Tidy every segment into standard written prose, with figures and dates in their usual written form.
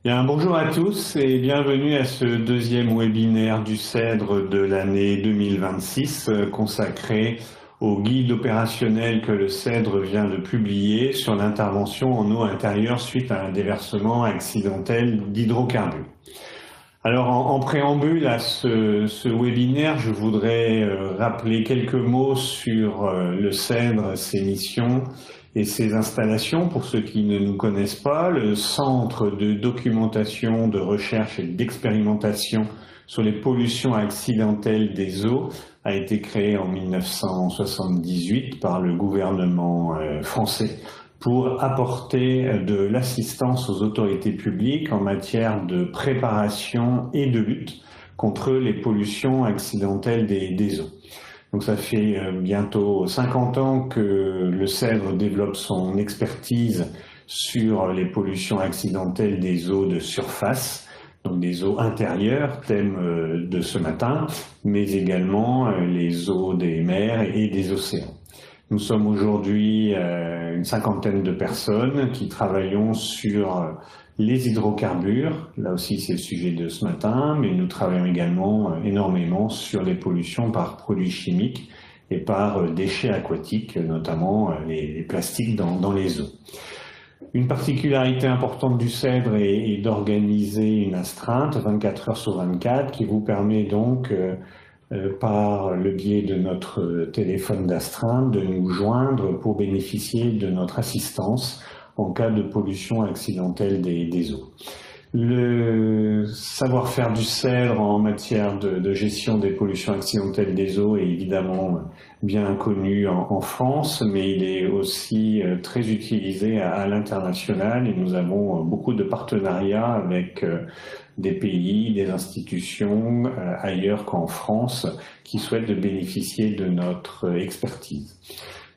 Bien, bonjour à tous et bienvenue à ce deuxième webinaire du CEDRE de l'année 2026 consacré au guide opérationnel que le CEDRE vient de publier sur l'intervention en eau intérieure suite à un déversement accidentel d'hydrocarbures. Alors en préambule à ce webinaire, je voudrais rappeler quelques mots sur le CEDRE, ses missions et ses installations. Pour ceux qui ne nous connaissent pas, le Centre de documentation, de recherche et d'expérimentation sur les pollutions accidentelles des eaux a été créé en 1978 par le gouvernement français pour apporter de l'assistance aux autorités publiques en matière de préparation et de lutte contre les pollutions accidentelles des eaux. Donc ça fait bientôt 50 ans que le CEDRE développe son expertise sur les pollutions accidentelles des eaux de surface, donc des eaux intérieures, thème de ce matin, mais également les eaux des mers et des océans. Nous sommes aujourd'hui une cinquantaine de personnes qui travaillons sur les hydrocarbures. Là aussi, c'est le sujet de ce matin, mais nous travaillons également énormément sur les pollutions par produits chimiques et par déchets aquatiques, notamment les plastiques dans les eaux. Une particularité importante du CEDRE est d'organiser une astreinte 24 heures sur 24 qui vous permet donc par le biais de notre téléphone d'astreinte, de nous joindre pour bénéficier de notre assistance en cas de pollution accidentelle des eaux. Le savoir-faire du CEDRE en matière de gestion des pollutions accidentelles des eaux est évidemment bien connu en France, mais il est aussi très utilisé à l'international et nous avons beaucoup de partenariats avec des pays, des institutions ailleurs qu'en France qui souhaitent bénéficier de notre expertise.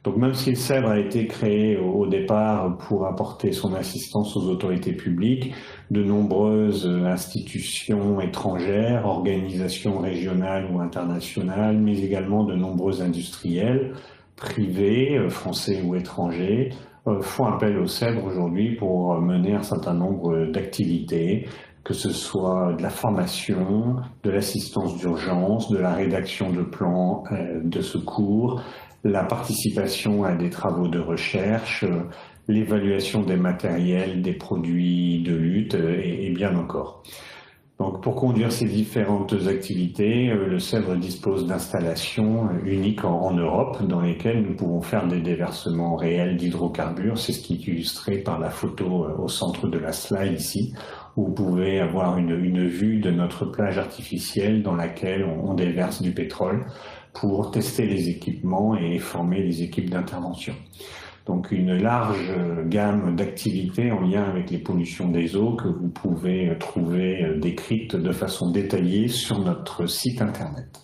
Donc même si le CEDRE a été créé au départ pour apporter son assistance aux autorités publiques, de nombreuses institutions étrangères, organisations régionales ou internationales, mais également de nombreux industriels, privés, français ou étrangers, font appel au CEDRE aujourd'hui pour mener un certain nombre d'activités, que ce soit de la formation, de l'assistance d'urgence, de la rédaction de plans de secours, la participation à des travaux de recherche, l'évaluation des matériels, des produits de lutte et bien encore. Donc pour conduire ces différentes activités, le CEDRE dispose d'installations uniques en Europe dans lesquelles nous pouvons faire des déversements réels d'hydrocarbures. C'est ce qui est illustré par la photo au centre de la slide ici, où vous pouvez avoir une vue de notre plage artificielle dans laquelle on déverse du pétrole pour tester les équipements et former les équipes d'intervention. Donc une large gamme d'activités en lien avec les pollutions des eaux que vous pouvez trouver décrites de façon détaillée sur notre site internet.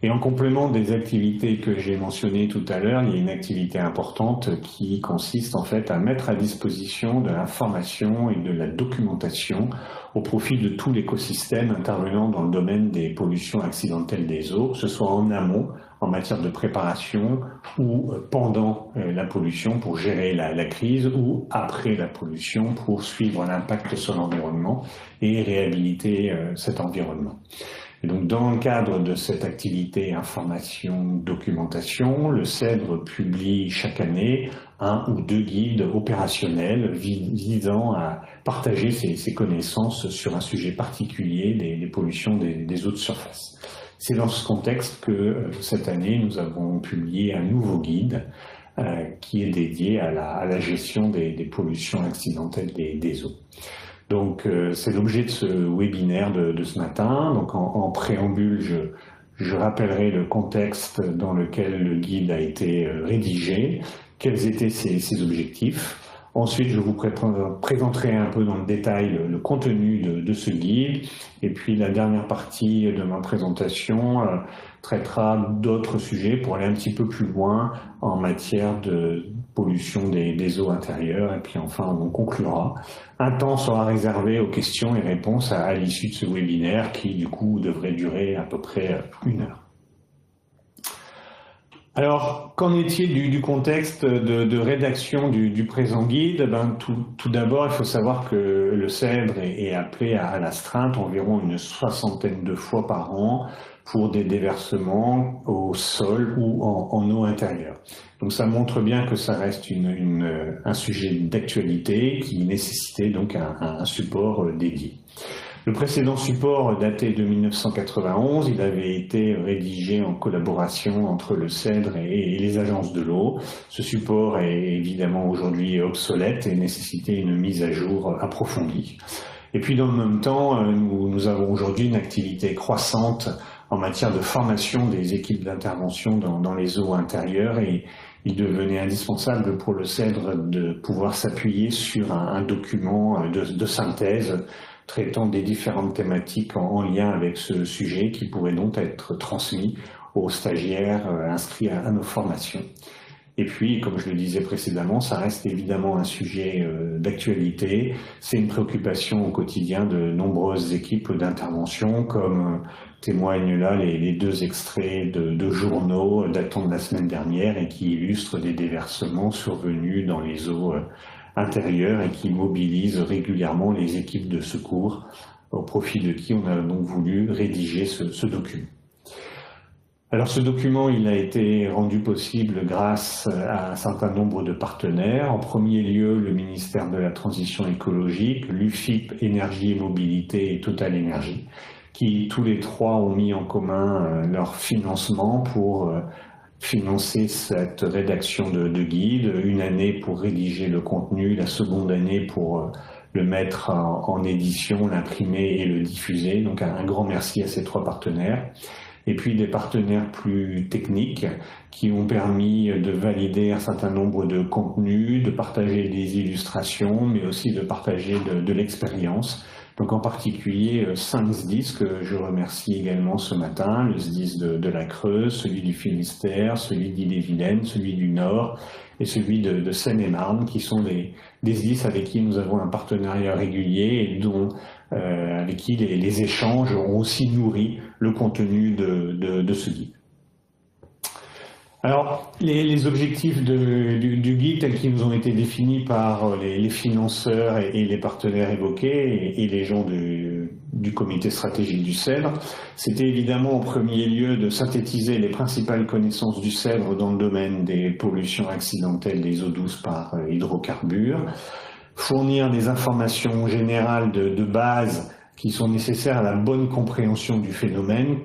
Et en complément des activités que j'ai mentionnées tout à l'heure, il y a une activité importante qui consiste en fait à mettre à disposition de l'information et de la documentation au profit de tout l'écosystème intervenant dans le domaine des pollutions accidentelles des eaux, que ce soit en amont, en matière de préparation, ou pendant la pollution pour gérer la crise, ou après la pollution pour suivre l'impact sur l'environnement et réhabiliter cet environnement. Et donc, dans le cadre de cette activité information-documentation, le CEDRE publie chaque année un ou deux guides opérationnels visant à partager ses connaissances sur un sujet particulier des pollutions des eaux de surface. C'est dans ce contexte que cette année, nous avons publié un nouveau guide qui est dédié à la gestion des pollutions accidentelles des eaux. Donc c'est l'objet de ce webinaire de ce matin. Donc en préambule, je rappellerai le contexte dans lequel le guide a été rédigé, quels étaient ses objectifs. Ensuite, je vous présenterai un peu dans le détail le contenu de ce guide. Et puis la dernière partie de ma présentation traitera d'autres sujets pour aller un petit peu plus loin en matière de pollution des eaux intérieures. Et puis enfin, on conclura. Un temps sera réservé aux questions et réponses à l'issue de ce webinaire qui, du coup, devrait durer à peu près 1 heure. Alors, qu'en est-il du contexte de rédaction du présent guide? Tout d'abord, il faut savoir que le CEDRE est appelé à l'astreinte environ une soixantaine de fois par an pour des déversements au sol ou en eau intérieure. Donc ça montre bien que ça reste un sujet d'actualité qui nécessitait donc un support dédié. Le précédent support daté de 1991, il avait été rédigé en collaboration entre le CEDRE et les agences de l'eau. Ce support est évidemment aujourd'hui obsolète et nécessitait une mise à jour approfondie. Et puis dans le même temps, nous avons aujourd'hui une activité croissante en matière de formation des équipes d'intervention dans les eaux intérieures et il devenait indispensable pour le CEDRE de pouvoir s'appuyer sur un document de synthèse traitant des différentes thématiques en lien avec ce sujet qui pourrait donc être transmis aux stagiaires inscrits à nos formations. Et puis, comme je le disais précédemment, ça reste évidemment un sujet d'actualité. C'est une préoccupation au quotidien de nombreuses équipes d'intervention, comme témoignent là les deux extraits de journaux datant de la semaine dernière et qui illustrent des déversements survenus dans les eaux intérieures et qui mobilisent régulièrement les équipes de secours, au profit de qui on a donc voulu rédiger ce document. Alors ce document, il a été rendu possible grâce à un certain nombre de partenaires. En premier lieu, le ministère de la Transition écologique, l'UFIP Énergie et Mobilité et Total Énergie, qui tous les trois ont mis en commun leur financement pour financer cette rédaction de guide, une année pour rédiger le contenu, la seconde année pour le mettre en édition, l'imprimer et le diffuser. Donc un grand merci à ces trois partenaires. Et puis des partenaires plus techniques qui ont permis de valider un certain nombre de contenus, de partager des illustrations, mais aussi de partager de l'expérience. Donc en particulier 5 SDIS que je remercie également ce matin, le SDIS de la Creuse, celui du Finistère, celui d'Ille-et-Vilaine, celui du Nord et celui de Seine-et-Marne, qui sont des SDIS avec qui nous avons un partenariat régulier et avec qui les échanges ont aussi nourri le contenu de ce guide. Alors, les objectifs du guide tels qu'ils nous ont été définis par les financeurs et les partenaires évoqués et les gens du comité stratégique du CEDRE, c'était évidemment en premier lieu de synthétiser les principales connaissances du CEDRE dans le domaine des pollutions accidentelles des eaux douces par hydrocarbures, fournir des informations générales de base qui sont nécessaires à la bonne compréhension du phénomène.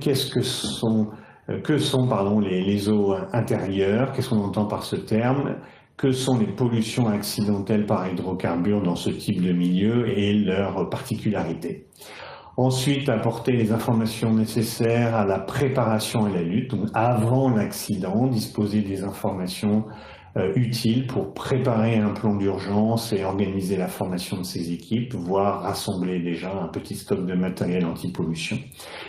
Que sont les eaux intérieures? Qu'est-ce qu'on entend par ce terme? Que sont les pollutions accidentelles par hydrocarbures dans ce type de milieu et leurs particularités? Ensuite, apporter les informations nécessaires à la préparation et la lutte, donc avant l'accident, disposer des informations utiles pour préparer un plan d'urgence et organiser la formation de ces équipes, voire rassembler déjà un petit stock de matériel anti-pollution.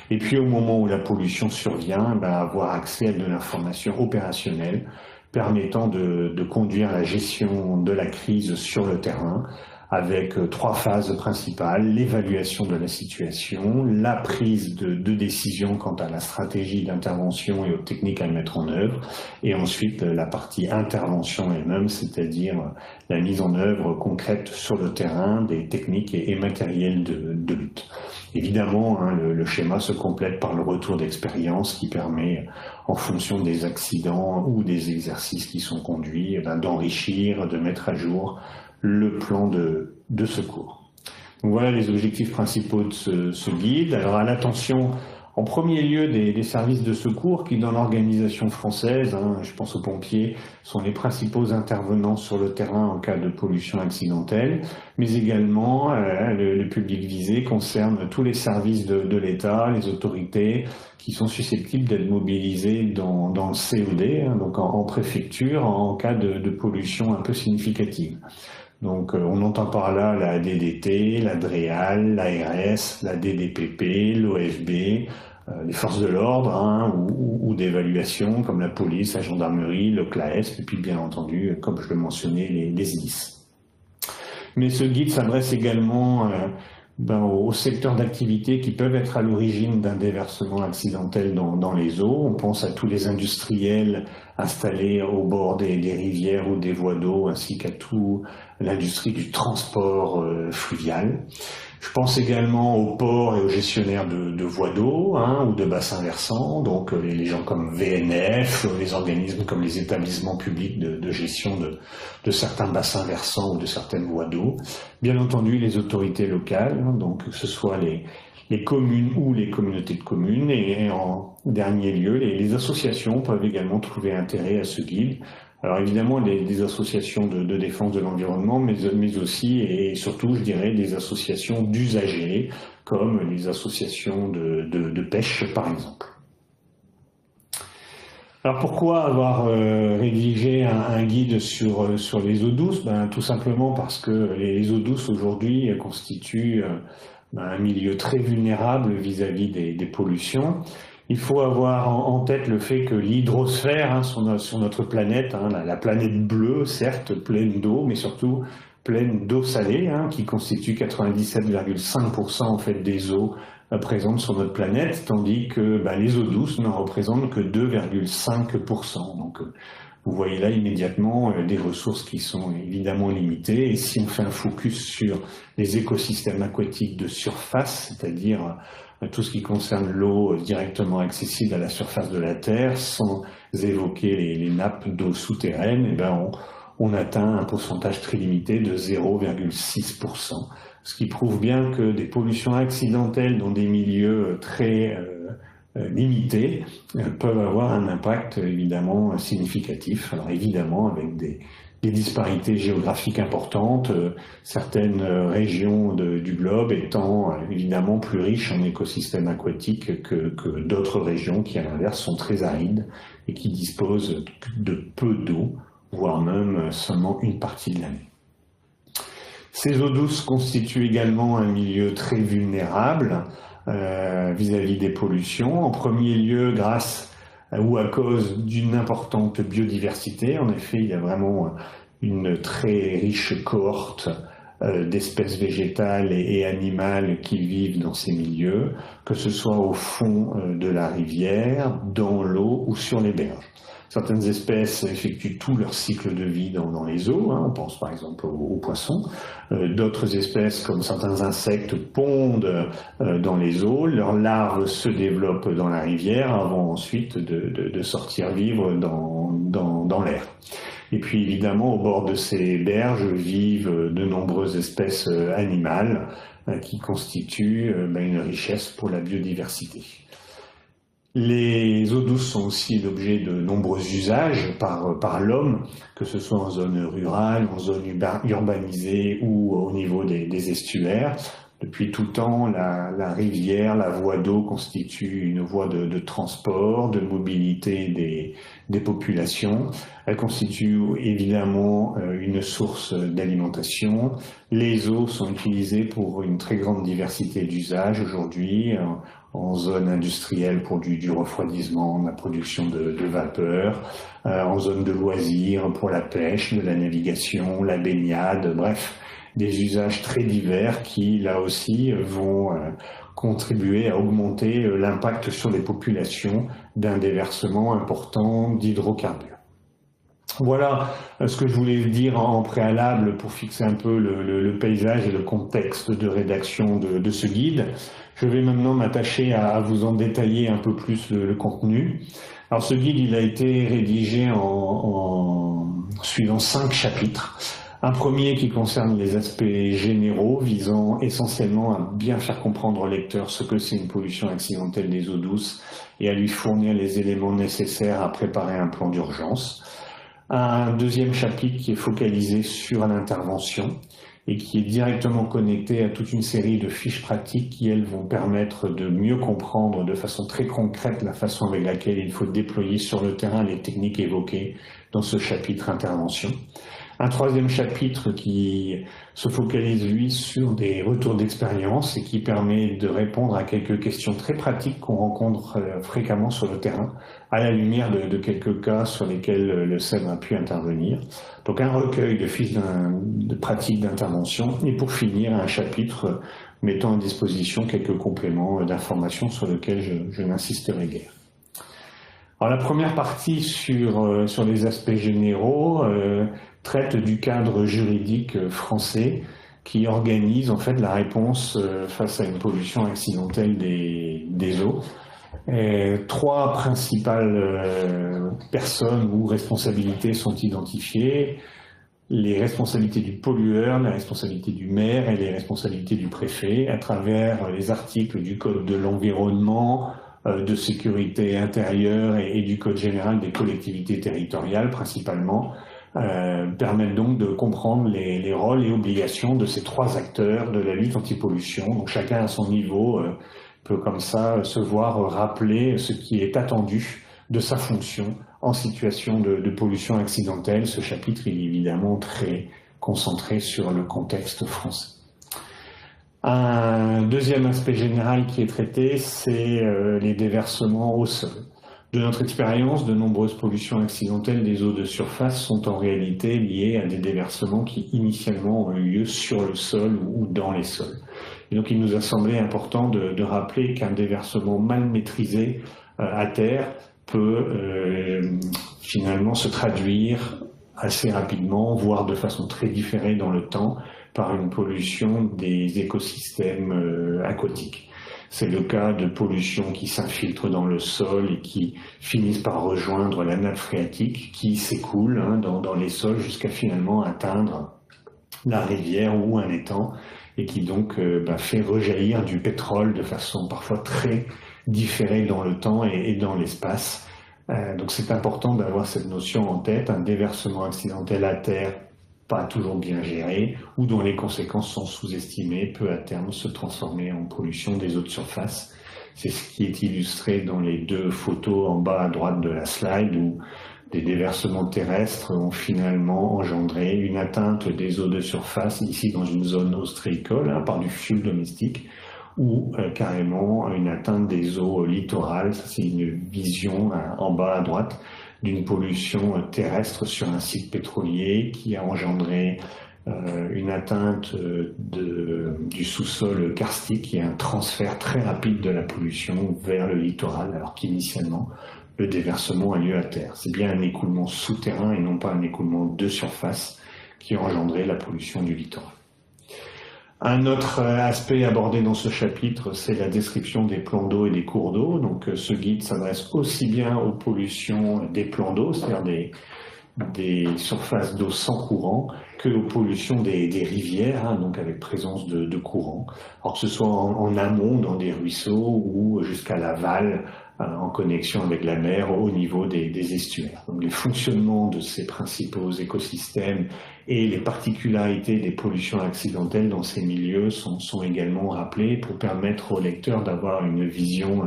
Et puis au moment où la pollution survient, avoir accès à de l'information opérationnelle permettant de conduire la gestion de la crise sur le terrain, avec 3 phases principales: l'évaluation de la situation, la prise de décision quant à la stratégie d'intervention et aux techniques à mettre en œuvre, et ensuite la partie intervention elle-même, c'est-à-dire la mise en œuvre concrète sur le terrain des techniques et matériels de lutte. Évidemment, le schéma se complète par le retour d'expérience qui permet, en fonction des accidents ou des exercices qui sont conduits, d'enrichir, de mettre à jour le plan de secours. Donc voilà les objectifs principaux de ce guide. Alors à l'attention en premier lieu des services de secours qui, dans l'organisation française, je pense aux pompiers, sont les principaux intervenants sur le terrain en cas de pollution accidentelle, mais également le public visé concerne tous les services de l'État, les autorités qui sont susceptibles d'être mobilisés dans le COD, donc en préfecture, en cas de pollution un peu significative. Donc on entend par là la DDT, la DREAL, l'ARS, la DDPP, l'OFB, les forces de l'ordre ou d'évaluation comme la police, la gendarmerie, le CLAESP et puis bien entendu, comme je le mentionnais, les SDIS. Mais ce guide s'adresse également aux secteurs d'activité qui peuvent être à l'origine d'un déversement accidentel dans les eaux. On pense à tous les industriels installés au bord des rivières ou des voies d'eau, ainsi qu'à toute l'industrie du transport fluvial. Je pense également aux ports et aux gestionnaires de voies d'eau ou de bassins versants, donc les gens comme VNF, les organismes comme les établissements publics de gestion de certains bassins versants ou de certaines voies d'eau. Bien entendu, les autorités locales, donc que ce soit les communes ou les communautés de communes, et en dernier lieu, les associations peuvent également trouver intérêt à ce guide. Alors évidemment, des associations de défense de l'environnement, mais aussi et surtout, je dirais, des associations d'usagers, comme les associations de pêche, par exemple. Alors pourquoi avoir rédigé un guide sur les eaux douces? Tout simplement parce que les eaux douces aujourd'hui constituent un milieu très vulnérable vis-à-vis des pollutions. Il faut avoir en tête le fait que l'hydrosphère sur notre planète, la planète bleue, certes pleine d'eau, mais surtout pleine d'eau salée, qui constitue 97,5% en fait des eaux présentes sur notre planète, tandis que les eaux douces n'en représentent que 2,5%. Donc vous voyez là immédiatement des ressources qui sont évidemment limitées. Et si on fait un focus sur les écosystèmes aquatiques de surface, c'est-à-dire tout ce qui concerne l'eau directement accessible à la surface de la Terre, sans évoquer les nappes d'eau souterraines, on atteint un pourcentage très limité de 0,6%. Ce qui prouve bien que des pollutions accidentelles dans des milieux très limités peuvent avoir un impact évidemment significatif. Alors évidemment avec des disparités géographiques importantes, certaines régions du globe étant évidemment plus riches en écosystèmes aquatiques que d'autres régions qui à l'inverse sont très arides et qui disposent de peu d'eau, voire même seulement une partie de l'année. Ces eaux douces constituent également un milieu très vulnérable vis-à-vis des pollutions. En premier lieu, grâce ou à cause d'une importante biodiversité. En effet, il y a vraiment une très riche cohorte d'espèces végétales et animales qui vivent dans ces milieux, que ce soit au fond de la rivière, dans l'eau ou sur les berges. Certaines espèces effectuent tout leur cycle de vie dans les eaux, on pense par exemple aux poissons. D'autres espèces, comme certains insectes, pondent dans les eaux, leurs larves se développent dans la rivière avant ensuite de sortir vivre dans l'air. Et puis évidemment, au bord de ces berges vivent de nombreuses espèces animales qui constituent une richesse pour la biodiversité. Les eaux douces sont aussi l'objet de nombreux usages par l'homme, que ce soit en zone rurale, en zone urbanisée ou au niveau des estuaires. Depuis tout temps, la rivière, la voie d'eau constitue une voie de transport, de mobilité des populations. Elle constitue évidemment une source d'alimentation. Les eaux sont utilisées pour une très grande diversité d'usages aujourd'hui, en zone industrielle pour du refroidissement, la production de vapeur, en zone de loisirs pour la pêche, de la navigation, la baignade, bref, des usages très divers qui, là aussi, vont contribuer à augmenter l'impact sur les populations d'un déversement important d'hydrocarbures. Voilà ce que je voulais dire en préalable pour fixer un peu le paysage et le contexte de rédaction de ce guide. Je vais maintenant m'attacher à vous en détailler un peu plus le contenu. Alors ce guide, il a été rédigé en suivant 5 chapitres. Un premier qui concerne les aspects généraux, visant essentiellement à bien faire comprendre au lecteur ce que c'est une pollution accidentelle des eaux douces et à lui fournir les éléments nécessaires à préparer un plan d'urgence. Un deuxième chapitre qui est focalisé sur l'intervention et qui est directement connecté à toute une série de fiches pratiques qui, elles, vont permettre de mieux comprendre de façon très concrète la façon avec laquelle il faut déployer sur le terrain les techniques évoquées dans ce chapitre intervention. Un troisième chapitre qui se focalise, lui, sur des retours d'expérience et qui permet de répondre à quelques questions très pratiques qu'on rencontre fréquemment sur le terrain, à la lumière de quelques cas sur lesquels le CEDRE a pu intervenir. Donc un recueil de fiches de pratiques d'intervention et pour finir un chapitre mettant à disposition quelques compléments d'informations sur lesquels je n'insisterai guère. Alors la première partie sur les aspects généraux traite du cadre juridique français qui organise en fait la réponse face à une pollution accidentelle des eaux. Trois principales personnes ou responsabilités sont identifiées: les responsabilités du pollueur, les responsabilités du maire et les responsabilités du préfet à travers les articles du Code de l'environnement, de sécurité intérieure et du Code général des collectivités territoriales principalement, permettent donc de comprendre les rôles et obligations de ces trois acteurs de la lutte anti-pollution. Donc chacun à son niveau peut comme ça se voir rappeler ce qui est attendu de sa fonction en situation de pollution accidentelle. Ce chapitre est évidemment très concentré sur le contexte français. Un deuxième aspect général qui est traité, c'est les déversements au sol. De notre expérience, de nombreuses pollutions accidentelles des eaux de surface sont en réalité liées à des déversements qui initialement ont eu lieu sur le sol ou dans les sols. Et donc il nous a semblé important de rappeler qu'un déversement mal maîtrisé à terre peut finalement se traduire assez rapidement, voire de façon très différée dans le temps, par une pollution des écosystèmes aquatiques. C'est le cas de pollutions qui s'infiltrent dans le sol et qui finissent par rejoindre la nappe phréatique, qui s'écoule dans les sols jusqu'à finalement atteindre la rivière ou un étang, et qui donc fait rejaillir du pétrole de façon parfois très différée dans le temps et dans l'espace. Donc c'est important d'avoir cette notion en tête: un déversement accidentel à terre pas toujours bien géré ou dont les conséquences sont sous-estimées peut à terme se transformer en pollution des eaux de surface. C'est ce qui est illustré dans les deux photos en bas à droite de la slide, où des déversements terrestres ont finalement engendré une atteinte des eaux de surface, ici dans une zone ostréicole, par du fioul domestique, ou carrément une atteinte des eaux littorales. Ça, c'est une vision en bas à droite d'une pollution terrestre sur un site pétrolier qui a engendré une atteinte du sous-sol karstique et un transfert très rapide de la pollution vers le littoral, alors qu'initialement le déversement a lieu à terre. C'est bien un écoulement souterrain et non pas un écoulement de surface qui a engendré la pollution du littoral. Un autre aspect abordé dans ce chapitre, c'est la description des plans d'eau et des cours d'eau. Donc ce guide s'adresse aussi bien aux pollutions des plans d'eau, c'est-à-dire des surfaces d'eau sans courant, que aux pollutions des rivières, donc avec présence de courant. Alors que ce soit en amont, dans des ruisseaux, ou jusqu'à l'aval, en connexion avec la mer, au niveau des estuaires. Donc les fonctionnements de ces principaux écosystèmes et les particularités des pollutions accidentelles dans ces milieux sont également rappelés pour permettre aux lecteurs d'avoir une vision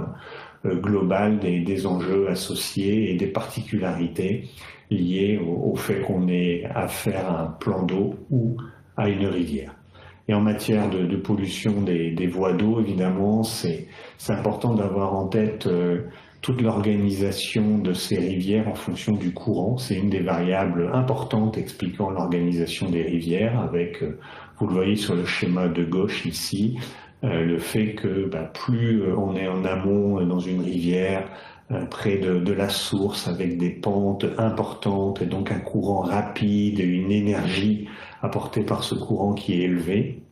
globale des enjeux associés et des particularités liées au fait qu'on ait affaire à un plan d'eau ou à une rivière. Et en matière de pollution des voies d'eau, évidemment, c'est important d'avoir en tête toute l'organisation de ces rivières en fonction du courant. C'est une des variables importantes expliquant l'organisation des rivières, avec, vous le voyez sur le schéma de gauche ici, le fait que plus on est en amont dans une rivière, près de la source, avec des pentes importantes et donc un courant rapide et une énergie apportée par ce courant qui est élevé,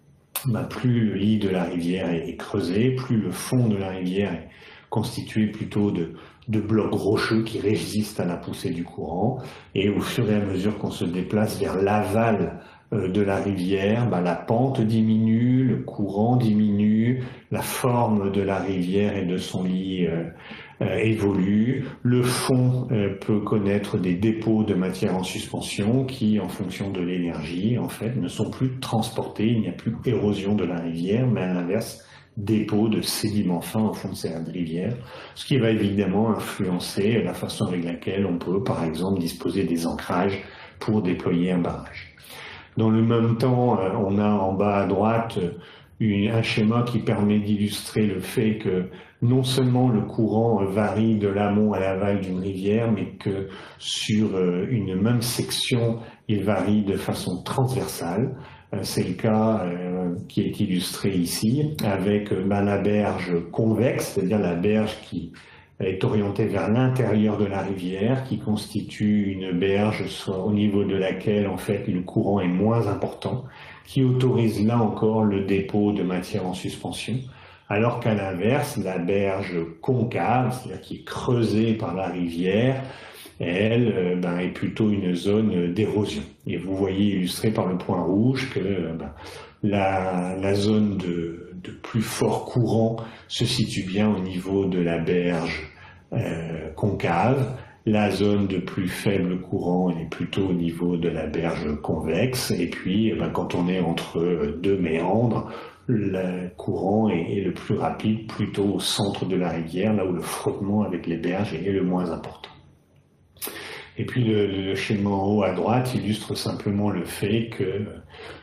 plus le lit de la rivière est creusé, plus le fond de la rivière est constitué plutôt de blocs rocheux qui résistent à la poussée du courant, et au fur et à mesure qu'on se déplace vers l'aval de la rivière, la pente diminue, le courant diminue, la forme de la rivière et de son lit évolue, le fond peut connaître des dépôts de matière en suspension qui, en fonction de l'énergie, en fait, ne sont plus transportés, il n'y a plus d'érosion de la rivière, mais à l'inverse, dépôts de sédiments fins au fond de cette rivière, ce qui va évidemment influencer la façon avec laquelle on peut, par exemple, disposer des ancrages pour déployer un barrage. Dans le même temps, on a en bas à droite un schéma qui permet d'illustrer le fait que non seulement le courant varie de l'amont à l'aval d'une rivière, mais que sur une même section, il varie de façon transversale. C'est le cas qui est illustré ici avec la berge convexe, c'est-à-dire la berge qui est orientée vers l'intérieur de la rivière, qui constitue une berge au niveau de laquelle en fait le courant est moins important, qui autorise là encore le dépôt de matière en suspension, alors qu'à l'inverse, la berge concave, c'est-à-dire qui est creusée par la rivière, elle est plutôt une zone d'érosion. Et vous voyez illustré par le point rouge que la zone de plus fort courant se situe bien au niveau de la berge concave. La zone de plus faible courant est plutôt au niveau de la berge convexe. Et puis, quand on est entre deux méandres, le courant est le plus rapide plutôt au centre de la rivière, là où le frottement avec les berges est le moins important. Et puis le schéma en haut à droite illustre simplement le fait que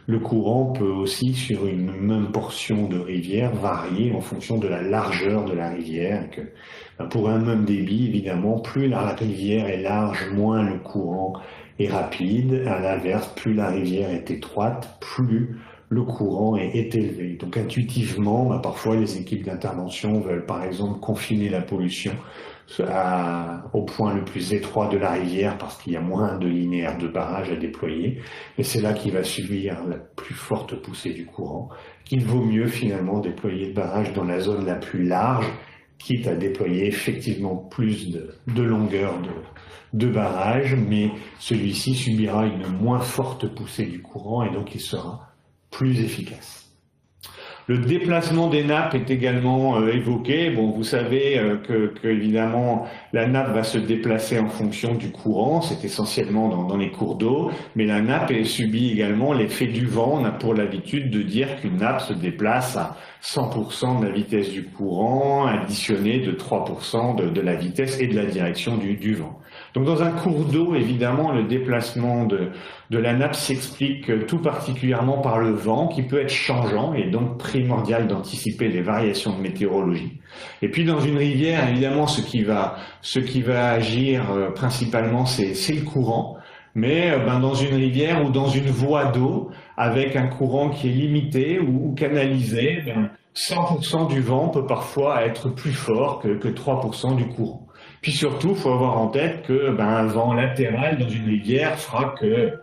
le courant peut aussi, sur une même portion de rivière, varier en fonction de la largeur de la rivière. Que, pour un même débit, évidemment, plus la rivière est large, moins le courant est rapide. À l'inverse, plus la rivière est étroite, plus le courant est élevé. Donc intuitivement, parfois les équipes d'intervention veulent par exemple confiner la pollution au point le plus étroit de la rivière parce qu'il y a moins de linéaires de barrage à déployer, et c'est là qu'il va subir la plus forte poussée du courant, qu'il vaut mieux finalement déployer le barrage dans la zone la plus large, quitte à déployer effectivement plus de longueur de barrage, mais celui-ci subira une moins forte poussée du courant et donc il sera plus efficace. Le déplacement des nappes est également évoqué. Bon, vous savez que évidemment la nappe va se déplacer en fonction du courant, c'est essentiellement dans les cours d'eau, mais la nappe subit également l'effet du vent. On a pour l'habitude de dire qu'une nappe se déplace à 100% de la vitesse du courant, additionné de 3% de la vitesse et de la direction du vent. Donc dans un cours d'eau, évidemment, le déplacement de la nappe s'explique tout particulièrement par le vent qui peut être changeant et donc primordial d'anticiper les variations de météorologie. Et puis dans une rivière, évidemment, ce qui va agir principalement, c'est le courant. Mais dans une rivière ou dans une voie d'eau, avec un courant qui est limité ou canalisé, 100% du vent peut parfois être plus fort que 3% du courant. Puis surtout, il faut avoir en tête que un vent latéral dans une rivière fera que,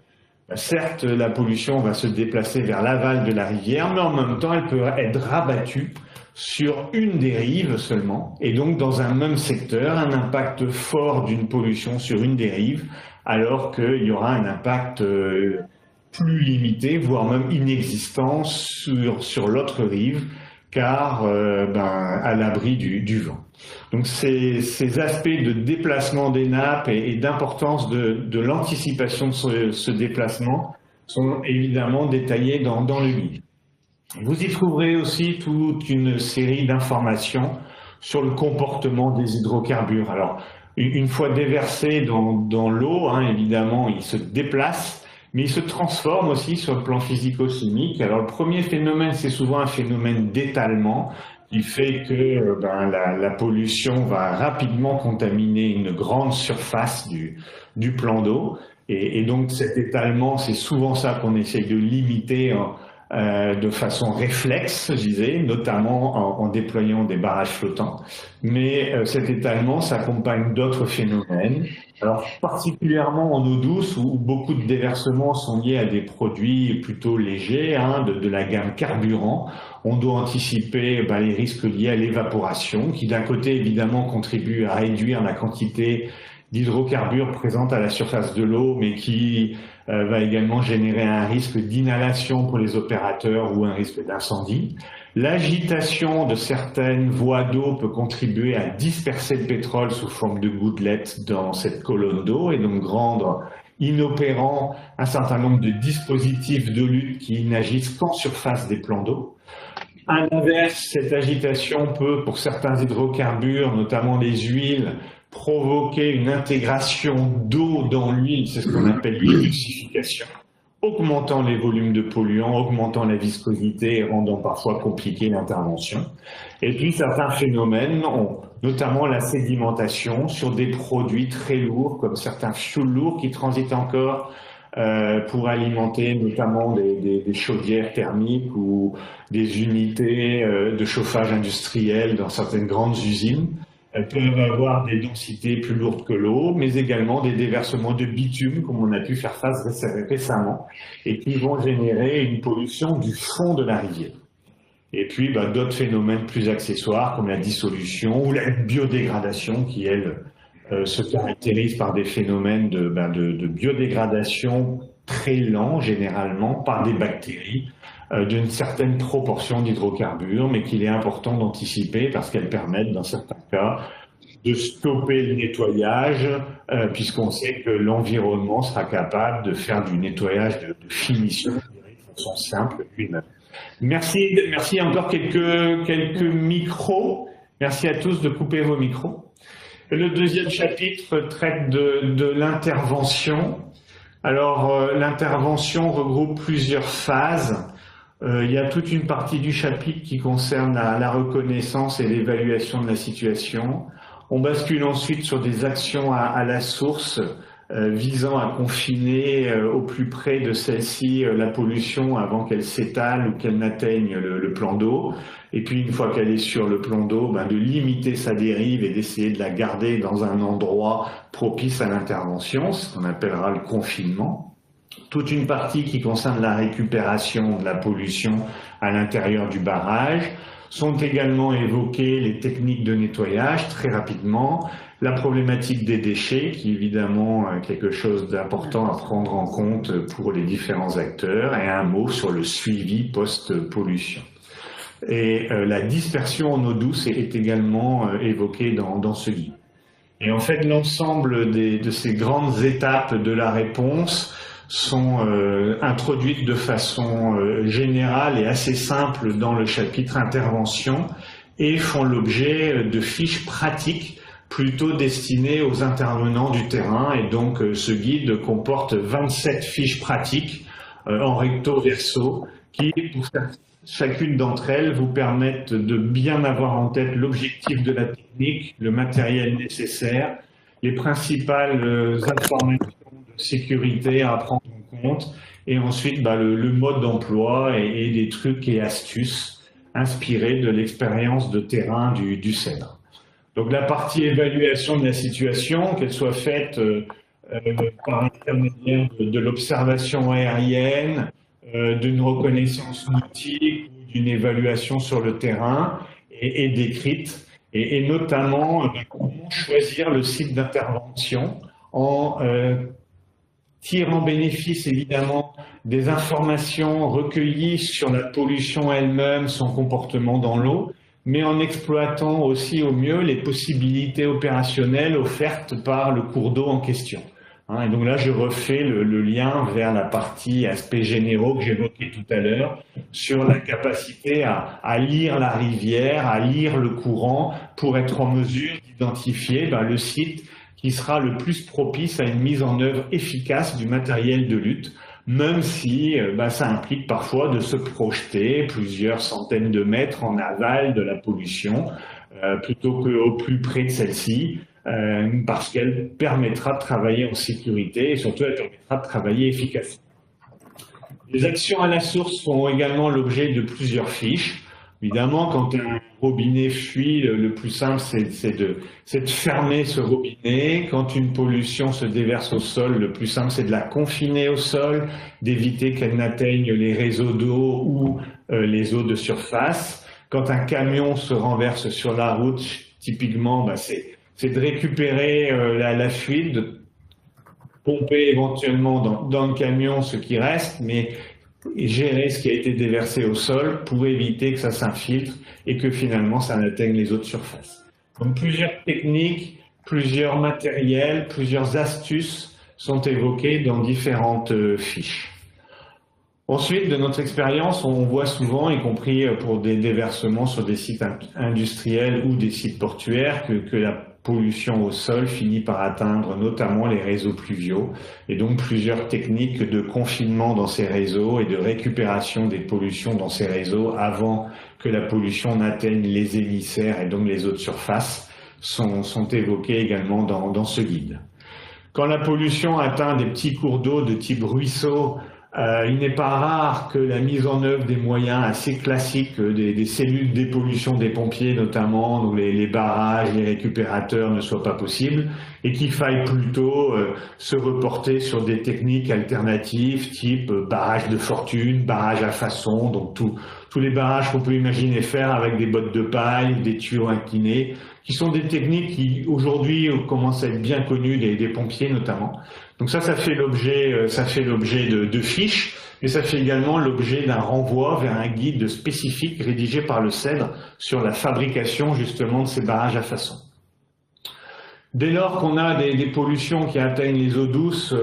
certes, la pollution va se déplacer vers l'aval de la rivière, mais en même temps, elle peut être rabattue sur une des rives seulement. Et donc, dans un même secteur, un impact fort d'une pollution sur une des rives, alors qu'il y aura un impact plus limité, voire même inexistant sur l'autre rive, car à l'abri du vent. Donc ces aspects de déplacement des nappes et d'importance de l'anticipation de ce déplacement sont évidemment détaillés dans le guide. Vous y trouverez aussi toute une série d'informations sur le comportement des hydrocarbures. Alors, une fois déversés dans l'eau, évidemment, ils se déplacent, mais ils se transforment aussi sur le plan physico-chimique. Alors le premier phénomène, c'est souvent un phénomène d'étalement qui fait que la pollution va rapidement contaminer une grande surface du plan d'eau. Et donc cet étalement, c'est souvent ça qu'on essaye de limiter de façon réflexe, je disais, notamment en déployant des barrages flottants. Mais cet étalement s'accompagne d'autres phénomènes. Alors particulièrement en eau douce où beaucoup de déversements sont liés à des produits plutôt légers, de la gamme carburant, on doit anticiper les risques liés à l'évaporation qui d'un côté évidemment contribue à réduire la quantité d'hydrocarbures présentes à la surface de l'eau, mais qui va également générer un risque d'inhalation pour les opérateurs ou un risque d'incendie. L'agitation de certaines voies d'eau peut contribuer à disperser le pétrole sous forme de gouttelettes dans cette colonne d'eau et donc rendre inopérant un certain nombre de dispositifs de lutte qui n'agissent qu'en surface des plans d'eau. À l'inverse, cette agitation peut, pour certains hydrocarbures, notamment les huiles, provoquer une intégration d'eau dans l'huile, c'est ce qu'on appelle l'élucification, augmentant les volumes de polluants, augmentant la viscosité et rendant parfois compliquée l'intervention. Et puis certains phénomènes, notamment la sédimentation sur des produits très lourds, comme certains fioul lourds qui transitent encore pour alimenter notamment des chaudières thermiques ou des unités de chauffage industriel dans certaines grandes usines. peuvent avoir des densités plus lourdes que l'eau, mais également des déversements de bitume, comme on a pu faire face récemment, et qui vont générer une pollution du fond de la rivière. Et puis d'autres phénomènes plus accessoires, comme la dissolution ou la biodégradation, qui, elle, se caractérise par des phénomènes de biodégradation très lents, généralement, par des bactéries, d'une certaine proportion d'hydrocarbures, mais qu'il est important d'anticiper parce qu'elles permettent, dans certains cas, de stopper le nettoyage, puisqu'on sait que l'environnement sera capable de faire du nettoyage de finition de façon simple une. Merci encore quelques micros. Merci à tous de couper vos micros. Le deuxième chapitre traite de l'intervention. Alors, l'intervention regroupe plusieurs phases. Il y a toute une partie du chapitre qui concerne la reconnaissance et l'évaluation de la situation. On bascule ensuite sur des actions à la source visant à confiner au plus près de celle-ci la pollution avant qu'elle s'étale ou qu'elle n'atteigne le plan d'eau. Et puis une fois qu'elle est sur le plan d'eau, de limiter sa dérive et d'essayer de la garder dans un endroit propice à l'intervention, ce qu'on appellera le confinement. Toute une partie qui concerne la récupération de la pollution à l'intérieur du barrage. Sont également évoquées les techniques de nettoyage très rapidement, la problématique des déchets qui est évidemment quelque chose d'important à prendre en compte pour les différents acteurs, et un mot sur le suivi post-pollution. Et la dispersion en eau douce est également évoquée dans ce guide. Et en fait, l'ensemble de ces grandes étapes de la réponse sont introduites de façon générale et assez simple dans le chapitre intervention et font l'objet de fiches pratiques plutôt destinées aux intervenants du terrain. Et donc ce guide comporte 27 fiches pratiques en recto verso qui, pour chacune d'entre elles, vous permettent de bien avoir en tête l'objectif de la technique, le matériel nécessaire, les principales informations de sécurité à prendre en compte, et ensuite le mode d'emploi et des trucs et astuces inspirés de l'expérience de terrain du CEDRE. Donc la partie évaluation de la situation, qu'elle soit faite par intermédiaire de l'observation aérienne, d'une reconnaissance nautique ou d'une évaluation sur le terrain, est décrite, et notamment comment choisir le site d'intervention en tirant bénéfice évidemment des informations recueillies sur la pollution elle-même, son comportement dans l'eau, mais en exploitant aussi au mieux les possibilités opérationnelles offertes par le cours d'eau en question. Et donc là, je refais le lien vers la partie aspects généraux que j'évoquais tout à l'heure sur la capacité à lire la rivière, à lire le courant pour être en mesure d'identifier le site qui sera le plus propice à une mise en œuvre efficace du matériel de lutte, même si ça implique parfois de se projeter plusieurs centaines de mètres en aval de la pollution, plutôt qu'au plus près de celle-ci, parce qu'elle permettra de travailler en sécurité et surtout elle permettra de travailler efficacement. Les actions à la source font également l'objet de plusieurs fiches. Évidemment, quand un robinet fuit, le plus simple, c'est de fermer ce robinet. Quand une pollution se déverse au sol, le plus simple, c'est de la confiner au sol, d'éviter qu'elle n'atteigne les réseaux d'eau ou les eaux de surface. Quand un camion se renverse sur la route, typiquement, c'est de récupérer la fuite, de pomper éventuellement dans le camion ce qui reste, mais gérer ce qui a été déversé au sol pour éviter que ça s'infiltre et que finalement ça n'atteigne les eaux de surface. Donc plusieurs techniques, plusieurs matériels, plusieurs astuces sont évoquées dans différentes fiches. Ensuite, de notre expérience, on voit souvent, y compris pour des déversements sur des sites industriels ou des sites portuaires, que la pollution au sol finit par atteindre notamment les réseaux pluviaux, et donc plusieurs techniques de confinement dans ces réseaux et de récupération des pollutions dans ces réseaux avant que la pollution n'atteigne les émissaires et donc les eaux de surface sont évoquées également dans ce guide. Quand la pollution atteint des petits cours d'eau de type ruisseau, Il n'est pas rare que la mise en œuvre des moyens assez classiques, des cellules de dépollution des pompiers notamment, donc les barrages, les récupérateurs ne soient pas possibles, et qu'il faille plutôt se reporter sur des techniques alternatives type barrage de fortune, barrage à façon, donc tous les barrages qu'on peut imaginer faire avec des bottes de paille, des tuyaux inclinés, qui sont des techniques qui aujourd'hui commencent à être bien connues des pompiers notamment. Donc ça fait l'objet de fiches, mais ça fait également l'objet d'un renvoi vers un guide spécifique rédigé par le CEDRE sur la fabrication justement de ces barrages à façon. Dès lors qu'on a des pollutions qui atteignent les eaux douces,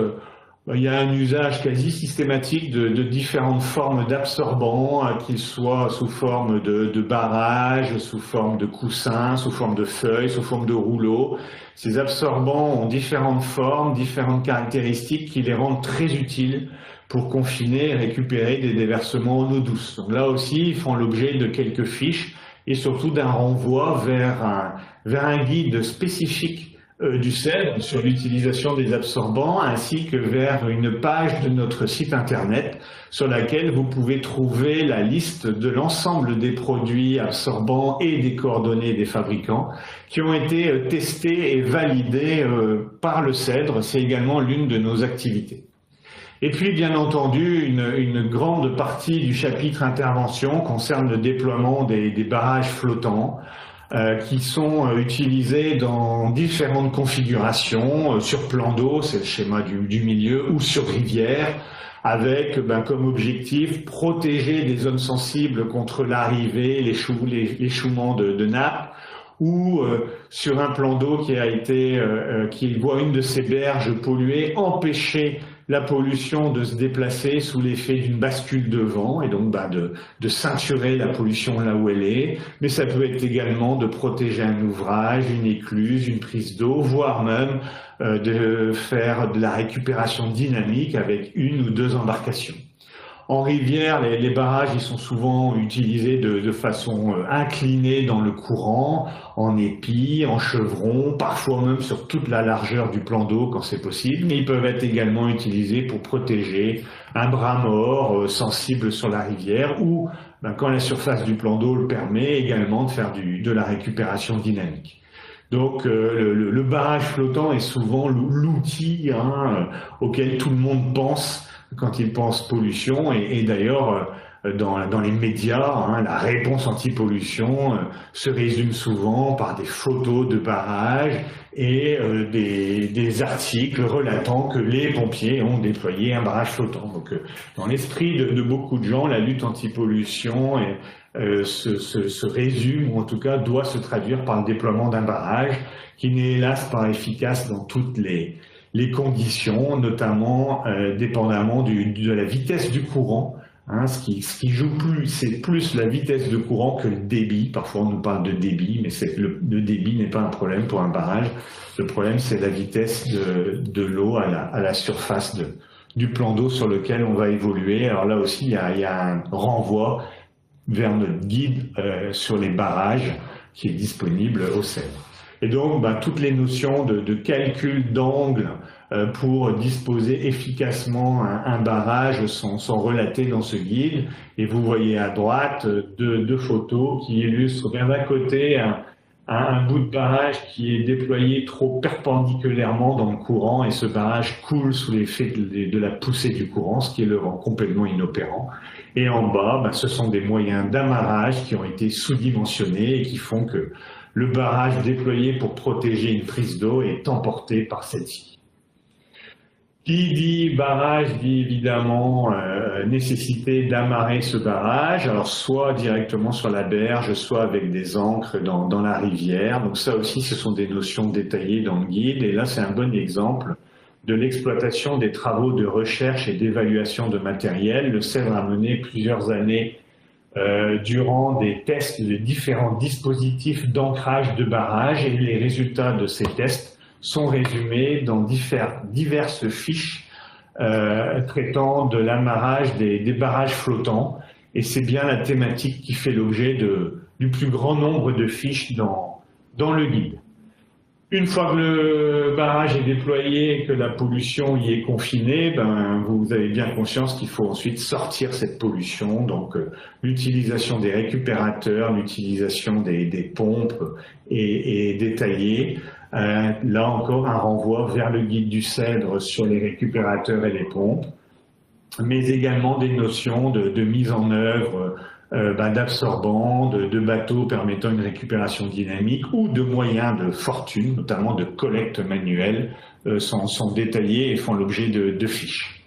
il y a un usage quasi systématique de différentes formes d'absorbants, qu'ils soient sous forme de barrages, sous forme de coussins, sous forme de feuilles, sous forme de rouleaux. Ces absorbants ont différentes formes, différentes caractéristiques qui les rendent très utiles pour confiner et récupérer des déversements en eau douce. Donc là aussi, ils font l'objet de quelques fiches et surtout d'un renvoi vers un guide spécifique du CEDRE sur l'utilisation des absorbants, ainsi que vers une page de notre site internet sur laquelle vous pouvez trouver la liste de l'ensemble des produits absorbants et des coordonnées des fabricants qui ont été testés et validés par le CEDRE. C'est également l'une de nos activités. Et puis, bien entendu, une grande partie du chapitre intervention concerne le déploiement des barrages flottants, qui sont utilisés dans différentes configurations, sur plan d'eau, c'est le schéma du milieu, ou sur rivière, avec comme objectif protéger des zones sensibles contre l'arrivée, l'échouement de nappes, ou sur un plan d'eau qui voit une de ces berges polluées, empêcher la pollution de se déplacer sous l'effet d'une bascule de vent et donc de ceinturer la pollution là où elle est, mais ça peut être également de protéger un ouvrage, une écluse, une prise d'eau, voire même de faire de la récupération dynamique avec une ou deux embarcations. En rivière, les barrages ils sont souvent utilisés de façon inclinée dans le courant, en épi, en chevron, parfois même sur toute la largeur du plan d'eau quand c'est possible, mais ils peuvent être également utilisés pour protéger un bras mort sensible sur la rivière ou, quand la surface du plan d'eau le permet, également de faire de la récupération dynamique. Donc le barrage flottant est souvent l'outil auquel tout le monde pense quand il pense pollution, et d'ailleurs dans les médias, la réponse anti-pollution se résume souvent par des photos de barrages et des articles relatant que les pompiers ont déployé un barrage flottant. Donc dans l'esprit de beaucoup de gens, la lutte anti-pollution se résume, ou en tout cas doit se traduire par le déploiement d'un barrage qui n'est hélas pas efficace dans toutes les conditions, notamment dépendamment de la vitesse du courant. Ce qui joue c'est plus la vitesse de courant que le débit. Parfois on nous parle de débit, mais le débit n'est pas un problème pour un barrage. Le problème c'est la vitesse de l'eau à la surface du plan d'eau sur lequel on va évoluer. Alors là aussi il y a un renvoi vers notre guide sur les barrages qui est disponible au CEDRE. Et donc, toutes les notions de calcul d'angle pour disposer efficacement un barrage sont relatées dans ce guide. Et vous voyez à droite deux photos qui illustrent bien d'un côté un bout de barrage qui est déployé trop perpendiculairement dans le courant et ce barrage coule sous l'effet de la poussée du courant, ce qui le rend complètement inopérant. Et en bas, ce sont des moyens d'amarrage qui ont été sous-dimensionnés et qui font que le barrage déployé pour protéger une prise d'eau est emporté par celle-ci. Qui dit barrage dit évidemment nécessité d'amarrer ce barrage, alors soit directement sur la berge, soit avec des ancres dans la rivière. Donc ça aussi, ce sont des notions détaillées dans le guide. Et là, c'est un bon exemple de l'exploitation des travaux de recherche et d'évaluation de matériel. Le CEDRE a mené plusieurs années durant des tests de différents dispositifs d'ancrage de barrages, et les résultats de ces tests sont résumés dans diverses fiches traitant de l'amarrage des barrages flottants, et c'est bien la thématique qui fait l'objet du plus grand nombre de fiches dans le guide. Une fois que le barrage est déployé et que la pollution y est confinée, vous avez bien conscience qu'il faut ensuite sortir cette pollution. Donc l'utilisation des récupérateurs, l'utilisation des pompes est détaillée. Là encore, un renvoi vers le guide du Cèdre sur les récupérateurs et les pompes, mais également des notions de mise en œuvre d'absorbants, de bateaux permettant une récupération dynamique ou de moyens de fortune, notamment de collecte manuelle, sont détaillés et font l'objet de fiches.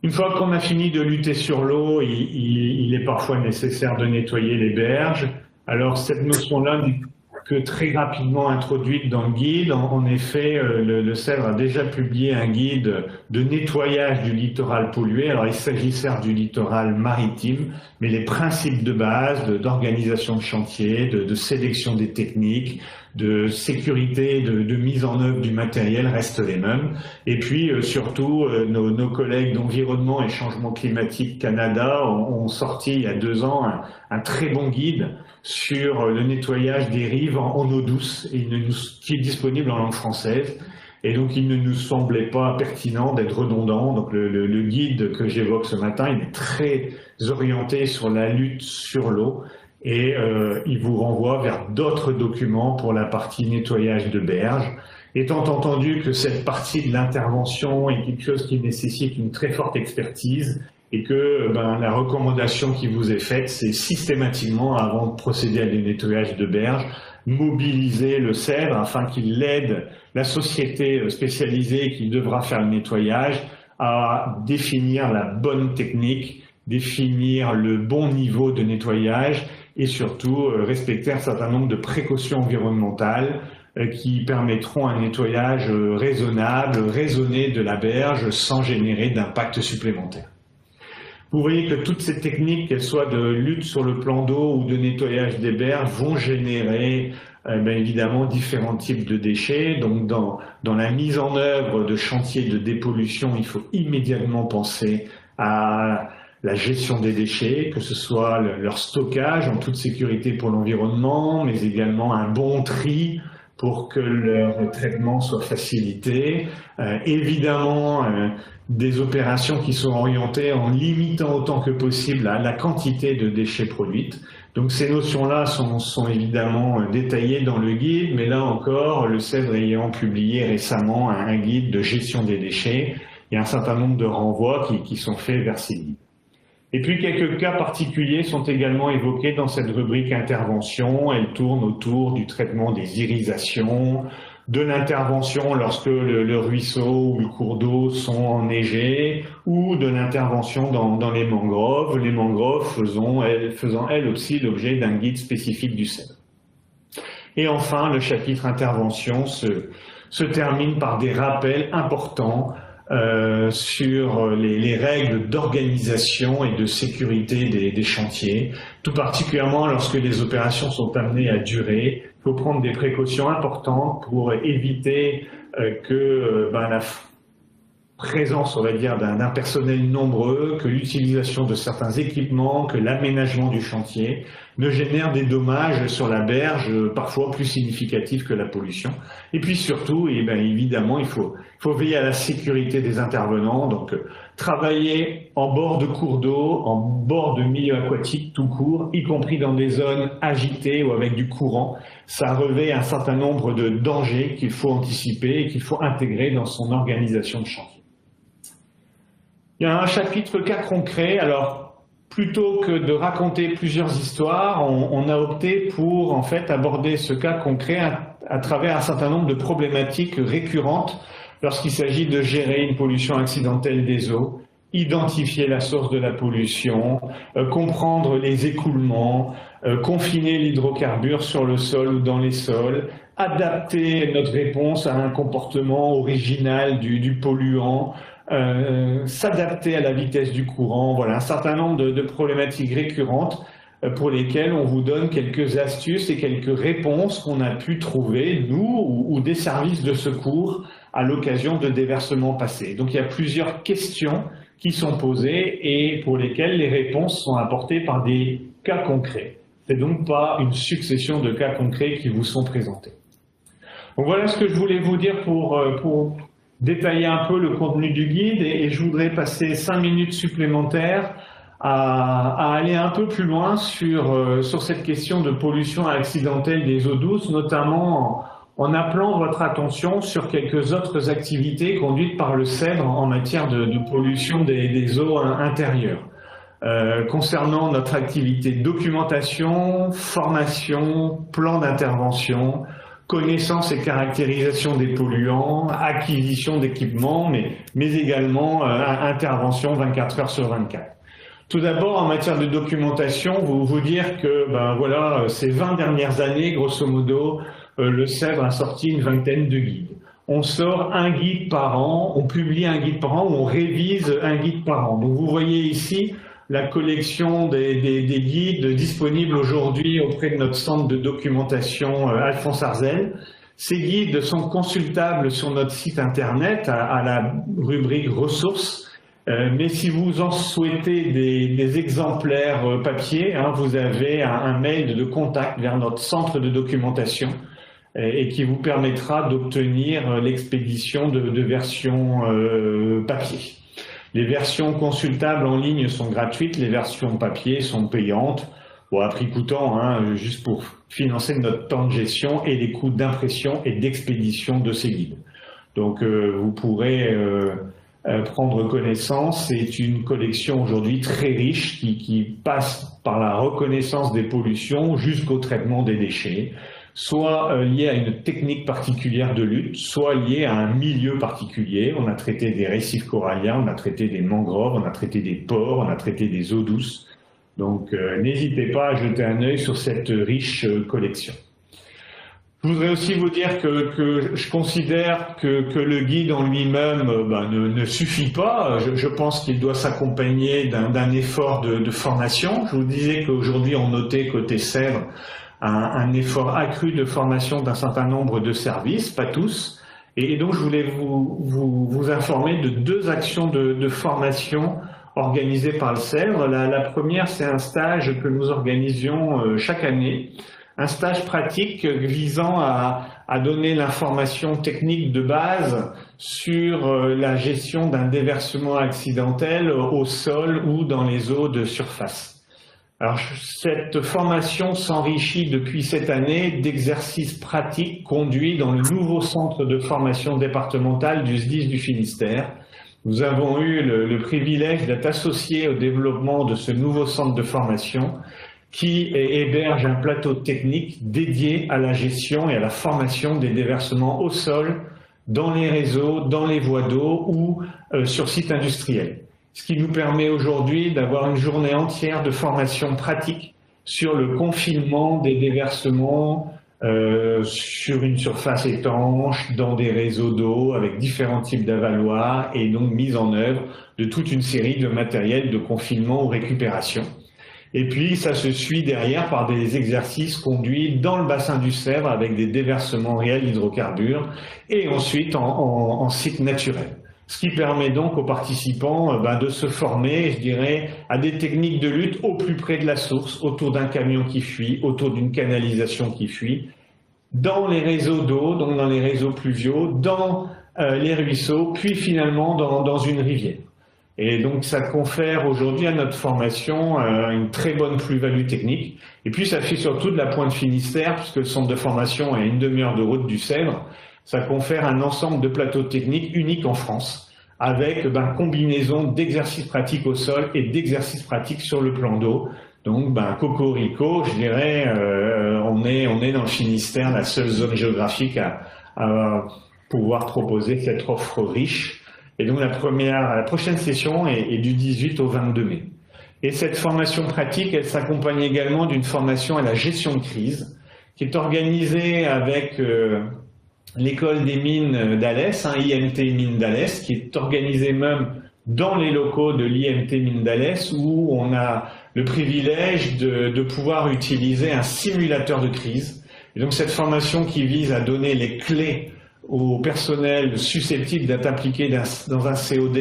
Une fois qu'on a fini de lutter sur l'eau, il est parfois nécessaire de nettoyer les berges. Alors cette notion-là n'est que très rapidement introduite dans le guide. En effet, le Cèdre a déjà publié un guide de nettoyage du littoral pollué. Alors il s'agit certes du littoral maritime, mais les principes de base d'organisation de chantier, de sélection des techniques, de sécurité, de mise en œuvre du matériel restent les mêmes. Et puis surtout, nos collègues d'Environnement et Changement Climatique Canada ont sorti il y a 2 ans un très bon guide sur le nettoyage des rives en eau douce, qui est disponible en langue française. Et donc il ne nous semblait pas pertinent d'être redondant. Donc le guide que j'évoque ce matin, il est très orienté sur la lutte sur l'eau. Et il vous renvoie vers d'autres documents pour la partie nettoyage de berges. Étant entendu que cette partie de l'intervention est quelque chose qui nécessite une très forte expertise et que la recommandation qui vous est faite, c'est systématiquement, avant de procéder à des nettoyages de berges, mobiliser le Cèdre afin qu'il aide la société spécialisée qui devra faire le nettoyage à définir la bonne technique, définir le bon niveau de nettoyage et surtout respecter un certain nombre de précautions environnementales qui permettront un nettoyage raisonnable, raisonné de la berge sans générer d'impact supplémentaire. Vous voyez que toutes ces techniques, qu'elles soient de lutte sur le plan d'eau ou de nettoyage des berges, vont générer évidemment différents types de déchets. Donc dans la mise en œuvre de chantiers de dépollution, il faut immédiatement penser à la gestion des déchets, que ce soit leur stockage en toute sécurité pour l'environnement, mais également un bon tri pour que leur traitement soit facilité. Évidemment, des opérations qui sont orientées en limitant autant que possible la quantité de déchets produites. Donc ces notions-là sont évidemment détaillées dans le guide, mais là encore, le Cèdre ayant publié récemment un guide de gestion des déchets, il y a un certain nombre de renvois qui sont faits vers ces guides. Et puis quelques cas particuliers sont également évoqués dans cette rubrique intervention. Elle tourne autour du traitement des irisations, de l'intervention lorsque le ruisseau ou le cours d'eau sont enneigés, ou de l'intervention dans les mangroves faisant elles aussi l'objet d'un guide spécifique du Cèdre. Et enfin, le chapitre intervention se termine par des rappels importants sur les règles d'organisation et de sécurité des chantiers, tout particulièrement lorsque les opérations sont amenées à durer. Il faut prendre des précautions importantes pour éviter que la présence, on va dire, d'un personnel nombreux, que l'utilisation de certains équipements, que l'aménagement du chantier ne génère des dommages sur la berge parfois plus significatifs que la pollution. Et puis surtout, évidemment, il faut veiller à la sécurité des intervenants, donc travailler en bord de cours d'eau, en bord de milieu aquatique tout court, y compris dans des zones agitées ou avec du courant. Ça revêt un certain nombre de dangers qu'il faut anticiper et qu'il faut intégrer dans son organisation de chantier. Il y a un chapitre cas concret. Alors, plutôt que de raconter plusieurs histoires, on a opté pour en fait aborder ce cas concret à travers un certain nombre de problématiques récurrentes lorsqu'il s'agit de gérer une pollution accidentelle des eaux, identifier la source de la pollution, comprendre les écoulements, confiner l'hydrocarbure sur le sol ou dans les sols, adapter notre réponse à un comportement original du polluant, s'adapter à la vitesse du courant. Voilà un certain nombre de problématiques récurrentes pour lesquelles on vous donne quelques astuces et quelques réponses qu'on a pu trouver, nous ou des services de secours, à l'occasion de déversements passés. Donc il y a plusieurs questions qui sont posées et pour lesquelles les réponses sont apportées par des cas concrets. C'est donc pas une succession de cas concrets qui vous sont présentés. Donc voilà ce que je voulais vous dire pour détailler un peu le contenu du guide et je voudrais passer 5 minutes supplémentaires à aller un peu plus loin sur cette question de pollution accidentelle des eaux douces, notamment en appelant votre attention sur quelques autres activités conduites par le CEDRE en matière de pollution des eaux intérieures. Concernant notre activité documentation, formation, plan d'intervention, connaissance et caractérisation des polluants, acquisition d'équipements, mais également intervention 24 heures sur 24. Tout d'abord, en matière de documentation, vous dire que voilà, ces 20 dernières années, grosso modo, le CEDRE a sorti une vingtaine de guides. On sort un guide par an, on publie un guide par an, ou on révise un guide par an. Donc vous voyez ici la collection des guides disponibles aujourd'hui auprès de notre centre de documentation Alphonse Arzel. Ces guides sont consultables sur notre site internet à la rubrique ressources. Mais si vous en souhaitez des exemplaires papier, vous avez un mail de contact vers notre centre de documentation et qui vous permettra d'obtenir l'expédition de versions papier. Les versions consultables en ligne sont gratuites, les versions papier sont payantes, à prix coûtant, juste pour financer notre temps de gestion et les coûts d'impression et d'expédition de ces guides. Donc vous pourrez prendre connaissance. C'est une collection aujourd'hui très riche qui passe par la reconnaissance des pollutions jusqu'au traitement des déchets, soit lié à une technique particulière de lutte, soit lié à un milieu particulier. On a traité des récifs coralliens, on a traité des mangroves, on a traité des ports, on a traité des eaux douces. Donc n'hésitez pas à jeter un œil sur cette riche collection. Je voudrais aussi vous dire que je considère que le guide en lui-même ne suffit pas. Je pense qu'il doit s'accompagner d'un effort de formation. Je vous disais qu'aujourd'hui on notait côté CEDRE un effort accru de formation d'un certain nombre de services, pas tous. Et donc je voulais vous informer de 2 actions de formation organisées par le CEDRE. La première, c'est un stage que nous organisions chaque année. Un stage pratique visant à donner l'information technique de base sur la gestion d'un déversement accidentel au sol ou dans les eaux de surface. Alors, cette formation s'enrichit depuis cette année d'exercices pratiques conduits dans le nouveau centre de formation départemental du SDIS du Finistère. Nous avons eu le privilège d'être associés au développement de ce nouveau centre de formation qui héberge un plateau technique dédié à la gestion et à la formation des déversements au sol, dans les réseaux, dans les voies d'eau ou sur site industriel. Ce qui nous permet aujourd'hui d'avoir une journée entière de formation pratique sur le confinement des déversements sur une surface étanche, dans des réseaux d'eau, avec différents types d'avaloirs et donc mise en œuvre de toute une série de matériels de confinement ou récupération. Et puis, ça se suit derrière par des exercices conduits dans le bassin du Cèdre avec des déversements réels d'hydrocarbures et ensuite en site naturel. Ce qui permet donc aux participants de se former, je dirais, à des techniques de lutte au plus près de la source, autour d'un camion qui fuit, autour d'une canalisation qui fuit, dans les réseaux d'eau, donc dans les réseaux pluviaux, dans les ruisseaux, puis finalement dans une rivière. Et donc ça confère aujourd'hui à notre formation une très bonne plus-value technique. Et puis ça fait surtout de la Pointe Finistère, puisque le centre de formation est à une demi-heure de route du Cèdre. Ça confère un ensemble de plateaux techniques uniques en France, avec combinaison d'exercices pratiques au sol et d'exercices pratiques sur le plan d'eau. Donc cocorico, je dirais, on est dans le Finistère, la seule zone géographique à pouvoir proposer cette offre riche. Et donc la prochaine session est du 18 au 22 mai. Et cette formation pratique, elle s'accompagne également d'une formation à la gestion de crise, qui est organisée avec l'école des mines d'Alès, IMT Mines d'Alès, qui est organisée même dans les locaux de l'IMT Mines d'Alès, où on a le privilège de pouvoir utiliser un simulateur de crise. Et donc cette formation qui vise à donner les clés au personnel susceptible d'être impliqué dans un COD,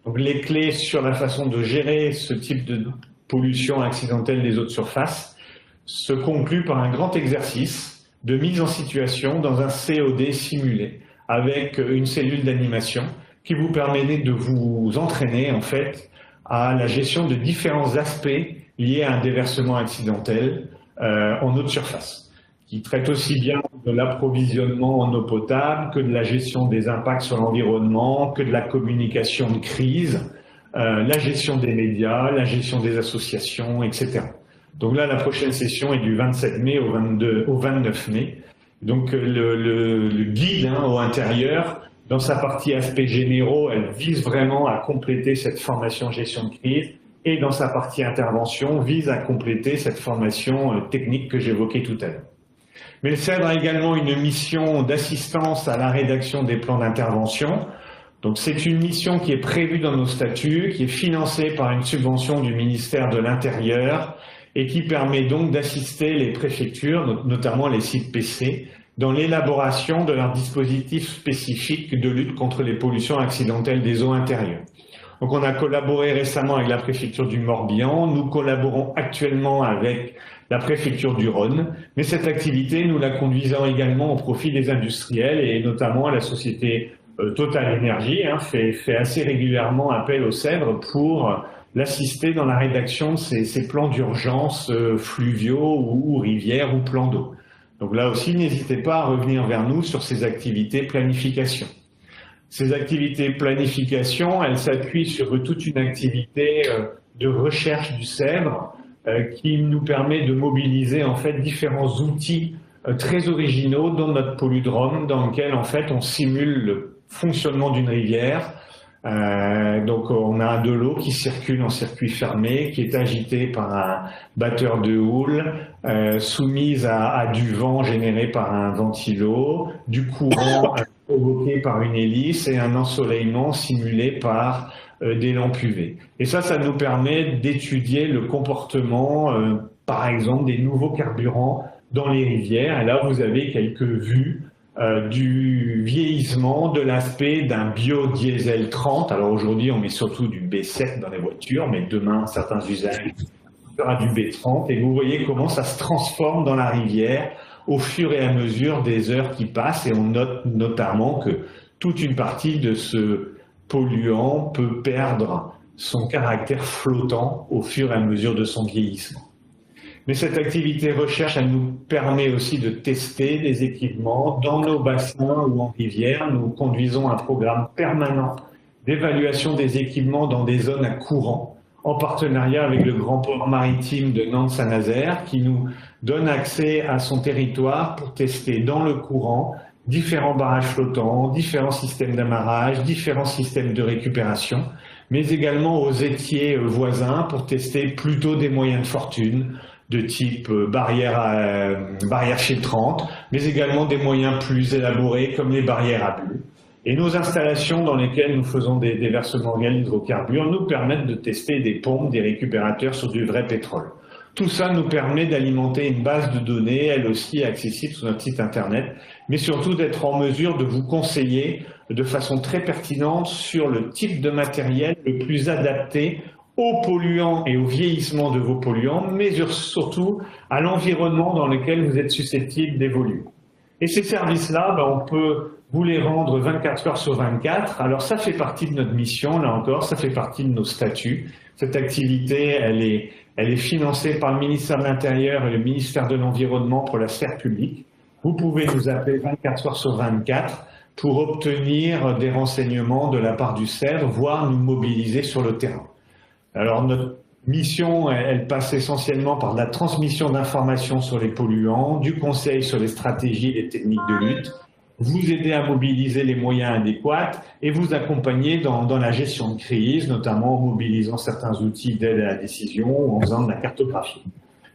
donc les clés sur la façon de gérer ce type de pollution accidentelle des eaux de surface, se conclut par un grand exercice de mise en situation dans un COD simulé avec une cellule d'animation qui vous permet de vous entraîner en fait à la gestion de différents aspects liés à un déversement accidentel en eau de surface, qui traite aussi bien de l'approvisionnement en eau potable que de la gestion des impacts sur l'environnement, que de la communication de crise, la gestion des médias, la gestion des associations, etc. Donc là, la prochaine session est du 27 mai au 29 mai. Donc le guide au intérieur, dans sa partie aspects généraux, elle vise vraiment à compléter cette formation gestion de crise, et dans sa partie intervention, vise à compléter cette formation technique que j'évoquais tout à l'heure. Mais le CEDRE a également une mission d'assistance à la rédaction des plans d'intervention. Donc c'est une mission qui est prévue dans nos statuts, qui est financée par une subvention du ministère de l'Intérieur et qui permet donc d'assister les préfectures, notamment les sites PC, dans l'élaboration de leurs dispositifs spécifiques de lutte contre les pollutions accidentelles des eaux intérieures. Donc on a collaboré récemment avec la préfecture du Morbihan, nous collaborons actuellement avec la préfecture du Rhône, mais cette activité, nous la conduisons également au profit des industriels et notamment à la société Total Energy, fait assez régulièrement appel au CEDRE pour l'assister dans la rédaction de ces plans d'urgence fluviaux ou rivières ou plans d'eau. Donc là aussi, n'hésitez pas à revenir vers nous sur ces activités planification. Ces activités planification, elles s'appuient sur toute une activité de recherche du CEDRE qui nous permet de mobiliser en fait différents outils très originaux dans notre poludrome, dans lequel en fait on simule le fonctionnement d'une rivière. Donc on a de l'eau qui circule en circuit fermé, qui est agitée par un batteur de houle, soumise à du vent généré par un ventilo, du courant provoqué par une hélice et un ensoleillement simulé par des lampes UV. Et ça nous permet d'étudier le comportement, par exemple, des nouveaux carburants dans les rivières. Et là, vous avez quelques vues du vieillissement, de l'aspect d'un biodiesel 30. Alors aujourd'hui, on met surtout du B7 dans les voitures, mais demain, certains usages, il y aura du B30. Et vous voyez comment ça se transforme dans la rivière au fur et à mesure des heures qui passent. Et on note notamment que toute une partie de ce polluant peut perdre son caractère flottant au fur et à mesure de son vieillissement. Mais cette activité recherche, elle nous permet aussi de tester des équipements dans nos bassins ou en rivière. Nous conduisons un programme permanent d'évaluation des équipements dans des zones à courant, en partenariat avec le Grand Port Maritime de Nantes-Saint-Nazaire, qui nous donne accès à son territoire pour tester dans le courant différents barrages flottants, différents systèmes d'amarrage, différents systèmes de récupération, mais également aux étiers voisins pour tester plutôt des moyens de fortune, de type barrière filtrante, mais également des moyens plus élaborés comme les barrières à bulles. Et nos installations dans lesquelles nous faisons des déversements organiques d'hydrocarbures nous permettent de tester des pompes, des récupérateurs sur du vrai pétrole. Tout ça nous permet d'alimenter une base de données, elle aussi accessible sur notre site internet, mais surtout d'être en mesure de vous conseiller de façon très pertinente sur le type de matériel le plus adapté aux polluants et au vieillissement de vos polluants, mais surtout à l'environnement dans lequel vous êtes susceptible d'évoluer. Et ces services-là, on peut vous les rendre 24 heures sur 24. Alors ça fait partie de notre mission, là encore, ça fait partie de nos statuts. Cette activité, elle est financée par le ministère de l'Intérieur et le ministère de l'Environnement pour la sphère publique. Vous pouvez nous appeler 24 heures sur 24 pour obtenir des renseignements de la part du CEDRE, voire nous mobiliser sur le terrain. Alors notre mission, elle passe essentiellement par de la transmission d'informations sur les polluants, du conseil sur les stratégies et les techniques de lutte, vous aider à mobiliser les moyens adéquats et vous accompagner dans la gestion de crise, notamment en mobilisant certains outils d'aide à la décision ou en faisant de la cartographie.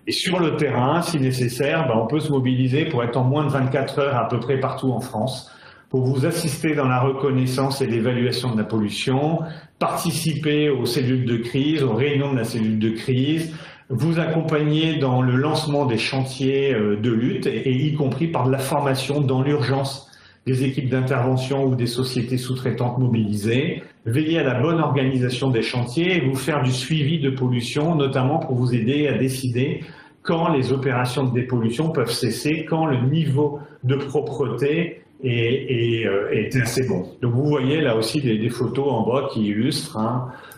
Et sur le terrain, si nécessaire, on peut se mobiliser pour être en moins de 24 heures à peu près partout en France, pour vous assister dans la reconnaissance et l'évaluation de la pollution, participer aux cellules de crise, aux réunions de la cellule de crise, vous accompagner dans le lancement des chantiers de lutte, et y compris par de la formation dans l'urgence des équipes d'intervention ou des sociétés sous-traitantes mobilisées, veiller à la bonne organisation des chantiers et vous faire du suivi de pollution, notamment pour vous aider à décider quand les opérations de dépollution peuvent cesser, quand le niveau de propreté est assez bon. Donc vous voyez là aussi des photos en bas qui illustrent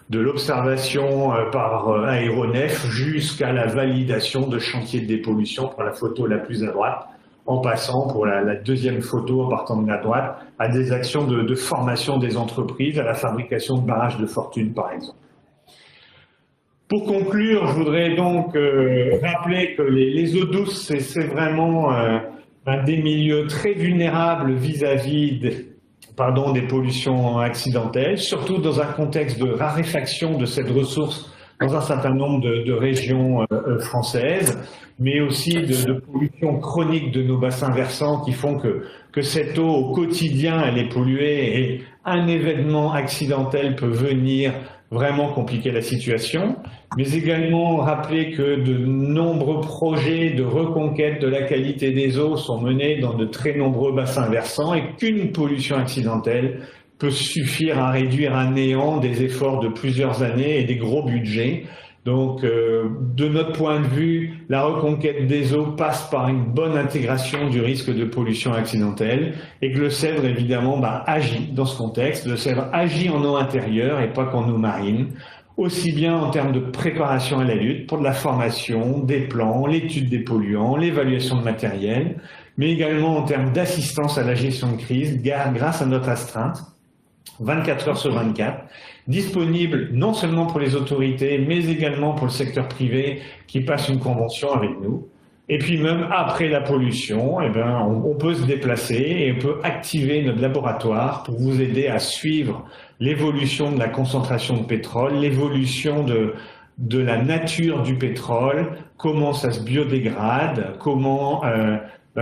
de l'observation par aéronef jusqu'à la validation de chantiers de dépollution pour la photo la plus à droite, en passant pour la deuxième photo en partant de la droite à des actions de formation des entreprises, à la fabrication de barrages de fortune par exemple. Pour conclure, je voudrais donc rappeler que les eaux douces, c'est vraiment des milieux très vulnérables vis-à-vis des pollutions accidentelles, surtout dans un contexte de raréfaction de cette ressource dans un certain nombre de régions françaises, mais aussi de pollution chronique de nos bassins versants qui font que cette eau au quotidien, elle est polluée et un événement accidentel peut venir vraiment compliquer la situation, mais également rappeler que de nombreux projets de reconquête de la qualité des eaux sont menés dans de très nombreux bassins versants et qu'une pollution accidentelle peut suffire à réduire à néant des efforts de plusieurs années et des gros budgets. Donc, de notre point de vue, la reconquête des eaux passe par une bonne intégration du risque de pollution accidentelle et que le CEDRE, évidemment, agit dans ce contexte. Le CEDRE agit en eau intérieure et pas qu'en eau marine, aussi bien en termes de préparation à la lutte, pour de la formation, des plans, l'étude des polluants, l'évaluation de matériel, mais également en termes d'assistance à la gestion de crise grâce à notre astreinte, 24 heures sur 24, disponible non seulement pour les autorités, mais également pour le secteur privé qui passe une convention avec nous. Et puis même après la pollution, on peut se déplacer et on peut activer notre laboratoire pour vous aider à suivre l'évolution de la concentration de pétrole, l'évolution de la nature du pétrole, comment ça se biodégrade, comment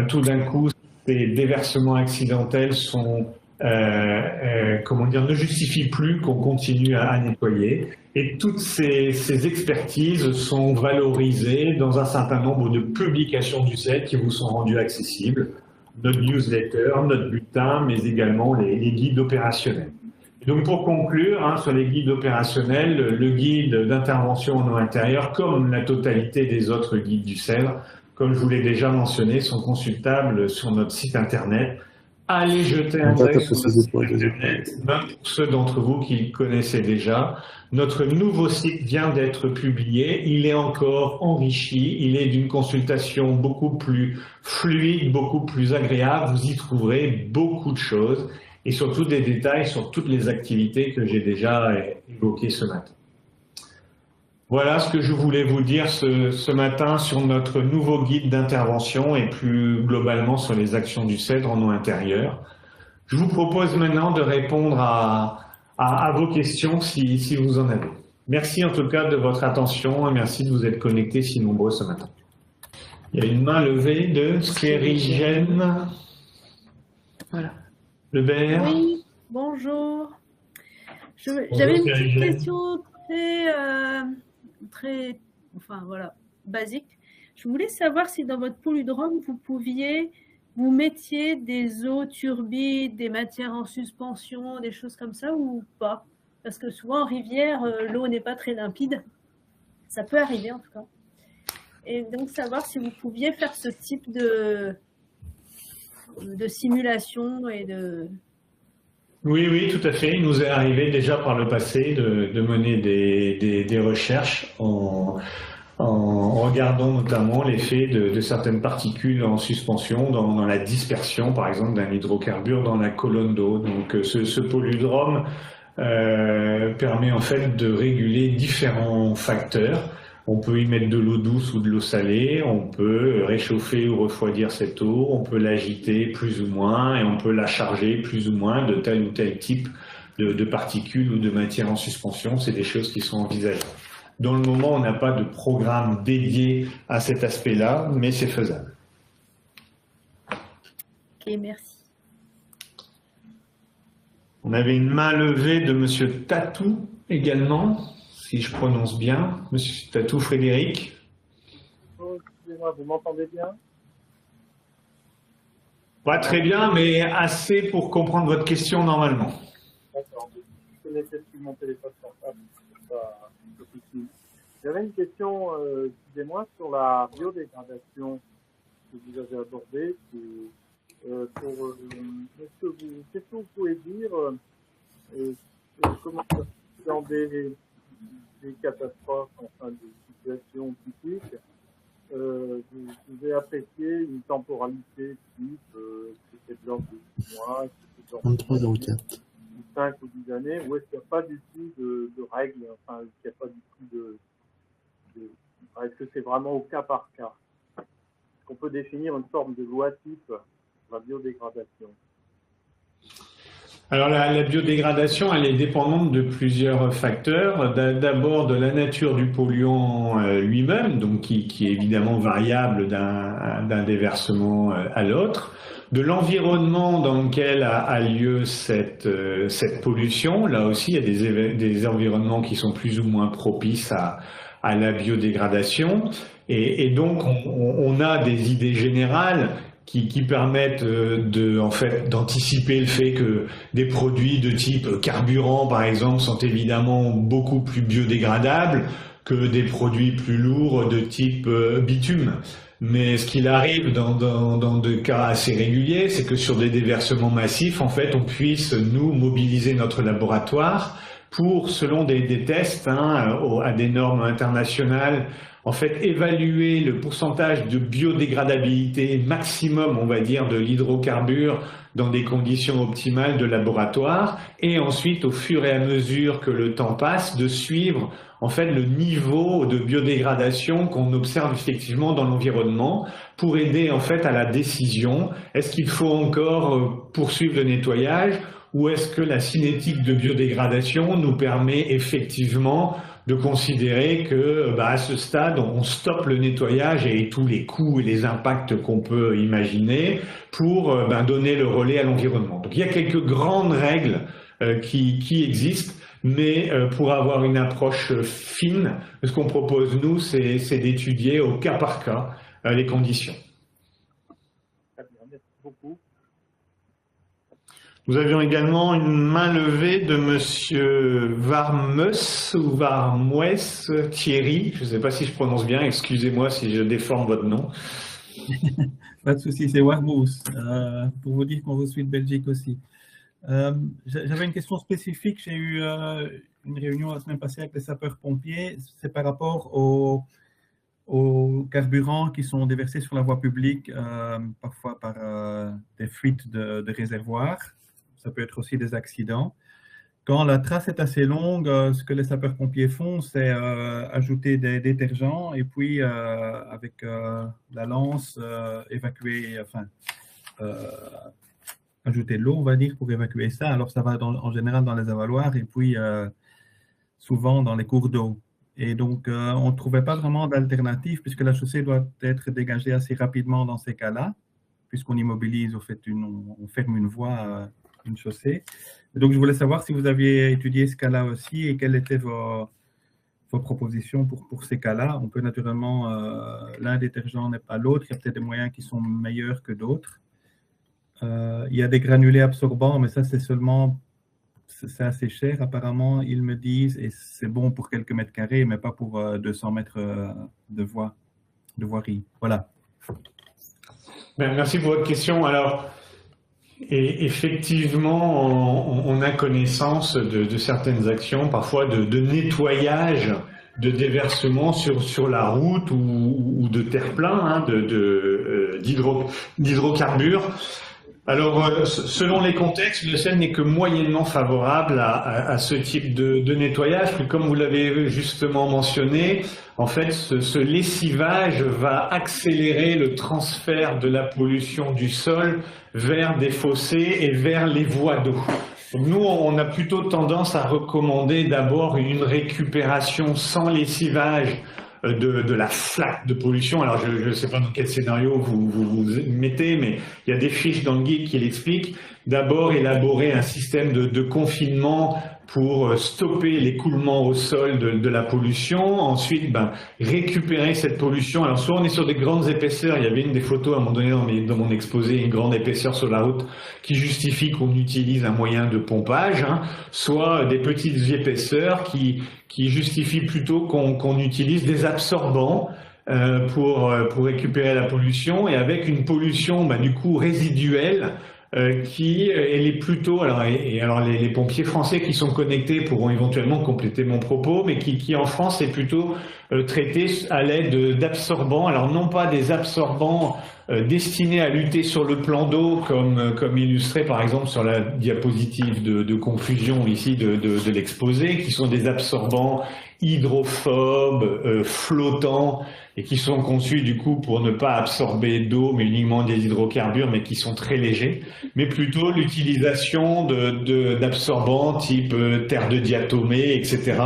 tout d'un coup ces déversements accidentels sont ne justifie plus qu'on continue à nettoyer. Et toutes ces expertises sont valorisées dans un certain nombre de publications du CEDRE qui vous sont rendues accessibles. Notre newsletter, notre bulletin, mais également les guides opérationnels. Et donc pour conclure, sur les guides opérationnels, le guide d'intervention en eau intérieure, comme la totalité des autres guides du CEDRE, comme je vous l'ai déjà mentionné, sont consultables sur notre site internet. Allez jeter un œil sur notre site internet, même pour ceux d'entre vous qui le connaissaient déjà. Notre nouveau site vient d'être publié, il est encore enrichi, il est d'une consultation beaucoup plus fluide, beaucoup plus agréable. Vous y trouverez beaucoup de choses et surtout des détails sur toutes les activités que j'ai déjà évoquées ce matin. Voilà ce que je voulais vous dire ce matin sur notre nouveau guide d'intervention et plus globalement sur les actions du CEDRE en eau intérieure. Je vous propose maintenant de répondre à vos questions si vous en avez. Merci en tout cas de votre attention et merci de vous être connectés si nombreux ce matin. Il y a une main levée de Sclérigène. Voilà. Lebert. Oui, bonjour. J'avais une petite question très basique. Je voulais savoir si dans votre polludrome, vous mettiez des eaux turbides, des matières en suspension, des choses comme ça ou pas? Parce que souvent en rivière, l'eau n'est pas très limpide. Ça peut arriver en tout cas. Et donc savoir si vous pouviez faire ce type de simulation et de... Oui, tout à fait. Il nous est arrivé déjà par le passé de mener des recherches en regardant notamment l'effet de certaines particules en suspension dans la dispersion, par exemple, d'un hydrocarbure dans la colonne d'eau. Donc ce polludrome permet en fait de réguler différents facteurs. On peut y mettre de l'eau douce ou de l'eau salée, on peut réchauffer ou refroidir cette eau, on peut l'agiter plus ou moins et on peut la charger plus ou moins de tel ou tel type de particules ou de matière en suspension. C'est des choses qui sont envisageables. Dans le moment, on n'a pas de programme dédié à cet aspect-là, mais c'est faisable. Ok, merci. On avait une main levée de Monsieur Tatou également, si je prononce bien. Monsieur Tatou Frédéric. Oh, excusez-moi, vous m'entendez bien? Pas très bien, mais assez pour comprendre votre question normalement. D'accord. Je connaissais plus mon téléphone portable. J'avais une question qui excusez-moi, sur la biodégradation que vous avez abordée, qu'est-ce que vous pouvez dire comment ça se fait dans des catastrophes, enfin des situations typiques, vous pouvez apprécier une temporalité type, c'était de l'ordre de 6 mois, c'était de l'ordre de 5 ou 10 années, où est-ce qu'il n'y a pas du tout de règles, enfin, il n'y a pas du tout est-ce que c'est vraiment au cas par cas? Est-ce qu'on peut définir une forme de loi type pour la biodégradation? Alors la biodégradation, elle est dépendante de plusieurs facteurs. D'abord de la nature du polluant lui-même, donc qui est évidemment variable d'un déversement à l'autre, de l'environnement dans lequel a lieu cette pollution. Là aussi, il y a des environnements qui sont plus ou moins propices à la biodégradation. Et donc, on a des idées générales qui permettent d'anticiper le fait que des produits de type carburant, par exemple, sont évidemment beaucoup plus biodégradables que des produits plus lourds de type bitume. Mais ce qu'il arrive dans des cas assez réguliers, c'est que sur des déversements massifs, en fait, on puisse, nous, mobiliser notre laboratoire pour, selon des tests à des normes internationales, en fait, évaluer le pourcentage de biodégradabilité maximum, on va dire, de l'hydrocarbure dans des conditions optimales de laboratoire, et ensuite, au fur et à mesure que le temps passe, de suivre en fait le niveau de biodégradation qu'on observe effectivement dans l'environnement pour aider en fait à la décision. Est-ce qu'il faut encore poursuivre le nettoyage ou est-ce que la cinétique de biodégradation nous permet effectivement de considérer que à ce stade, on stoppe le nettoyage et tous les coûts et les impacts qu'on peut imaginer pour donner le relais à l'environnement. Donc il y a quelques grandes règles qui existent, mais pour avoir une approche fine, ce qu'on propose nous, c'est d'étudier au cas par cas les conditions. Très bien, merci beaucoup. Nous avions également une main levée de Monsieur Varmeus ou Varmoues Thierry. Je ne sais pas si je prononce bien, excusez-moi si je déforme votre nom. Pas de souci, c'est Warmous, pour vous dire qu'on vous suit de Belgique aussi. J'avais une question spécifique. J'ai eu une réunion la semaine passée avec les sapeurs-pompiers. C'est par rapport aux carburants qui sont déversés sur la voie publique, parfois par des fuites de réservoirs. Ça peut être aussi des accidents. Quand la trace est assez longue, ce que les sapeurs-pompiers font, c'est ajouter des détergents et puis avec la lance évacuer, ajouter de l'eau, on va dire, pour évacuer ça. Alors ça va en général dans les avaloirs et puis souvent dans les cours d'eau. Et donc on ne trouvait pas vraiment d'alternative puisque la chaussée doit être dégagée assez rapidement dans ces cas-là, puisqu'on immobilise, au fait, on ferme une voie, une chaussée. Et donc je voulais savoir si vous aviez étudié ce cas-là aussi et quelles étaient vos propositions pour ces cas-là. On peut naturellement, l'un détergent n'est pas l'autre, il y a peut-être des moyens qui sont meilleurs que d'autres. Il y a des granulés absorbants, mais ça c'est assez cher apparemment, ils me disent, et c'est bon pour quelques mètres carrés, mais pas pour 200 mètres de voirie. Voilà. Merci pour votre question. Alors, effectivement, on a connaissance de certaines actions, parfois de nettoyage de déversement sur la route ou de terre-plein, d'hydrocarbures. Alors, selon les contextes, le sel n'est que moyennement favorable à ce type de nettoyage. Comme vous l'avez justement mentionné, en fait, ce lessivage va accélérer le transfert de la pollution du sol vers des fossés et vers les voies d'eau. Nous, on a plutôt tendance à recommander d'abord une récupération sans lessivage de la flaque de pollution. Alors, je ne sais pas dans quel scénario vous mettez, mais il y a des fiches dans le guide qui l'expliquent. D'abord, élaborer un système de confinement pour stopper l'écoulement au sol de la pollution. Ensuite, récupérer cette pollution. Alors, soit on est sur des grandes épaisseurs. Il y avait une des photos à un moment donné dans mon exposé, une grande épaisseur sur la route qui justifie qu'on utilise un moyen de pompage, soit des petites épaisseurs qui justifient plutôt qu'on utilise des absorbants pour récupérer la pollution, et avec une pollution du coup résiduelle elle est plutôt, alors les pompiers français qui sont connectés pourront éventuellement compléter mon propos, mais qui en France est plutôt traitée à l'aide d'absorbants, alors non pas des absorbants destinés à lutter sur le plan d'eau comme illustré par exemple sur la diapositive de confusion ici de l'exposé, qui sont des absorbants hydrophobes, flottants, et qui sont conçus du coup pour ne pas absorber d'eau, mais uniquement des hydrocarbures, mais qui sont très légers, mais plutôt l'utilisation d'absorbants type terre de diatomée, etc.,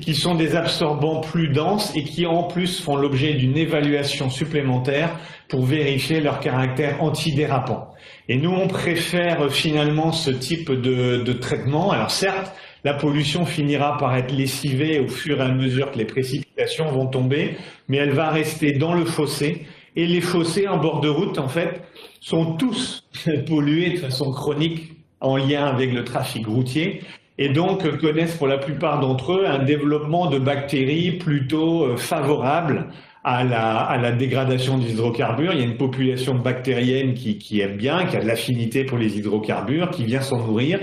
qui sont des absorbants plus denses et qui en plus font l'objet d'une évaluation supplémentaire pour vérifier leur caractère antidérapant. Et nous, on préfère finalement ce type de traitement. Alors certes, la pollution finira par être lessivée au fur et à mesure que les précipitations vont tomber, mais elle va rester dans le fossé. Et les fossés en bord de route, en fait, sont tous pollués de façon chronique en lien avec le trafic routier, et donc connaissent pour la plupart d'entre eux un développement de bactéries plutôt favorable à la dégradation des hydrocarbures. Il y a une population bactérienne qui aime bien, qui a de l'affinité pour les hydrocarbures, qui vient s'en nourrir.